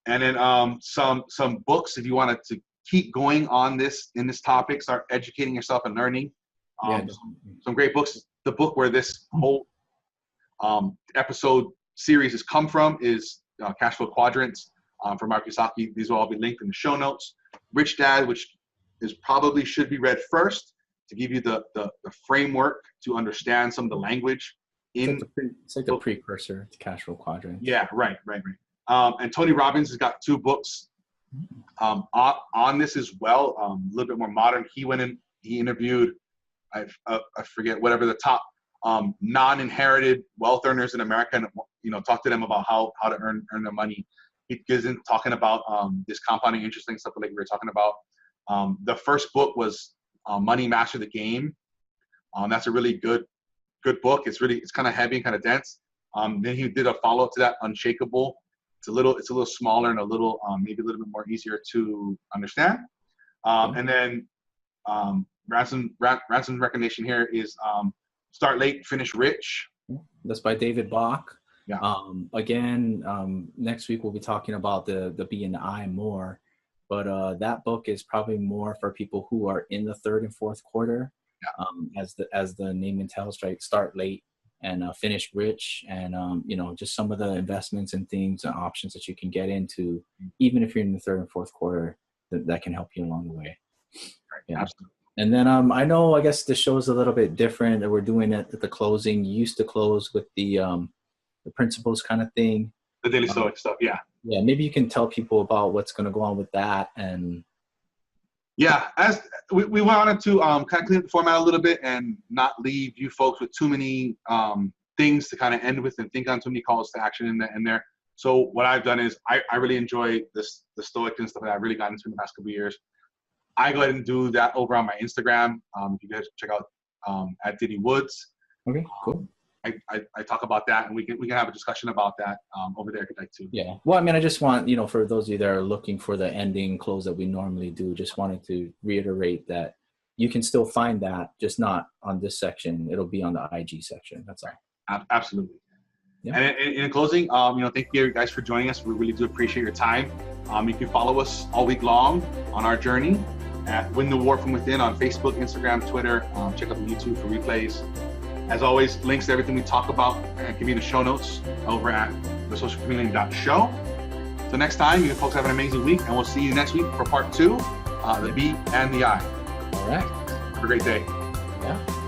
And then some books if you wanted to keep going on in this topic, start educating yourself and learning. Some great books. The book where this whole episode series has come from is Cashflow Quadrants from Kiyosaki. These will all be linked in the show notes. Rich Dad, which probably should be read first to give you the framework to understand some of the language. It's like the precursor to Cashflow Quadrant. Yeah, right. And Tony Robbins has got 2 books on this as well, a little bit more modern. He went in, he interviewed, I forget, whatever the top non-inherited wealth earners in America, and talked to them about how to earn their money. He goes in talking about this compounding interest thing, stuff like we were talking about. The first book was Money Master the Game, That's a really good book. It's kind of heavy and kind of dense. Then he did a follow-up to that, Unshakable. It's a little smaller and a little maybe a little bit more easier to understand. And then Ransom's recommendation here is Start Late, Finish Rich. That's by David Bach. Yeah. Again, next week we'll be talking about the B and the I more, but that book is probably more for people who are in the third and fourth quarter. Yeah. As the name entails, right? Start late and finish rich, and just some of the investments and things and options that you can get into, even if you're in the third and fourth quarter, that can help you along the way. Right. Yeah. Absolutely. And then I know, I guess the show is a little bit different, that we're doing it at the closing. You used to close with the principles kind of thing. The Daily Stoic stuff, yeah. Yeah, maybe you can tell people about what's going to go on with that. And yeah, as we wanted to kind of clean up the format a little bit and not leave you folks with too many things to kind of end with and think on too many calls to action in there. So what I've done is I really enjoy the Stoic and stuff that I've really gotten into in the past couple of years. I go ahead and do that over on my Instagram. If you guys check out at Diddy Woods. Okay, cool. I talk about that, and we can have a discussion about that over there if you'd like to. Yeah. Well, I mean, I just want, for those of you that are looking for the ending close that we normally do, just wanted to reiterate that you can still find that, just not on this section. It'll be on the IG section. That's all. Absolutely. Yeah. And in closing, thank you guys for joining us. We really do appreciate your time. You can follow us all week long on our journey at Win the War from Within on Facebook, Instagram, Twitter. Check out the YouTube for replays. As always, links to everything we talk about can be in the show notes over at thesocialchameleon.show. So next time, you folks have an amazing week, and we'll see you next week for part 2, the B and the I. All right. Have a great day. Yeah.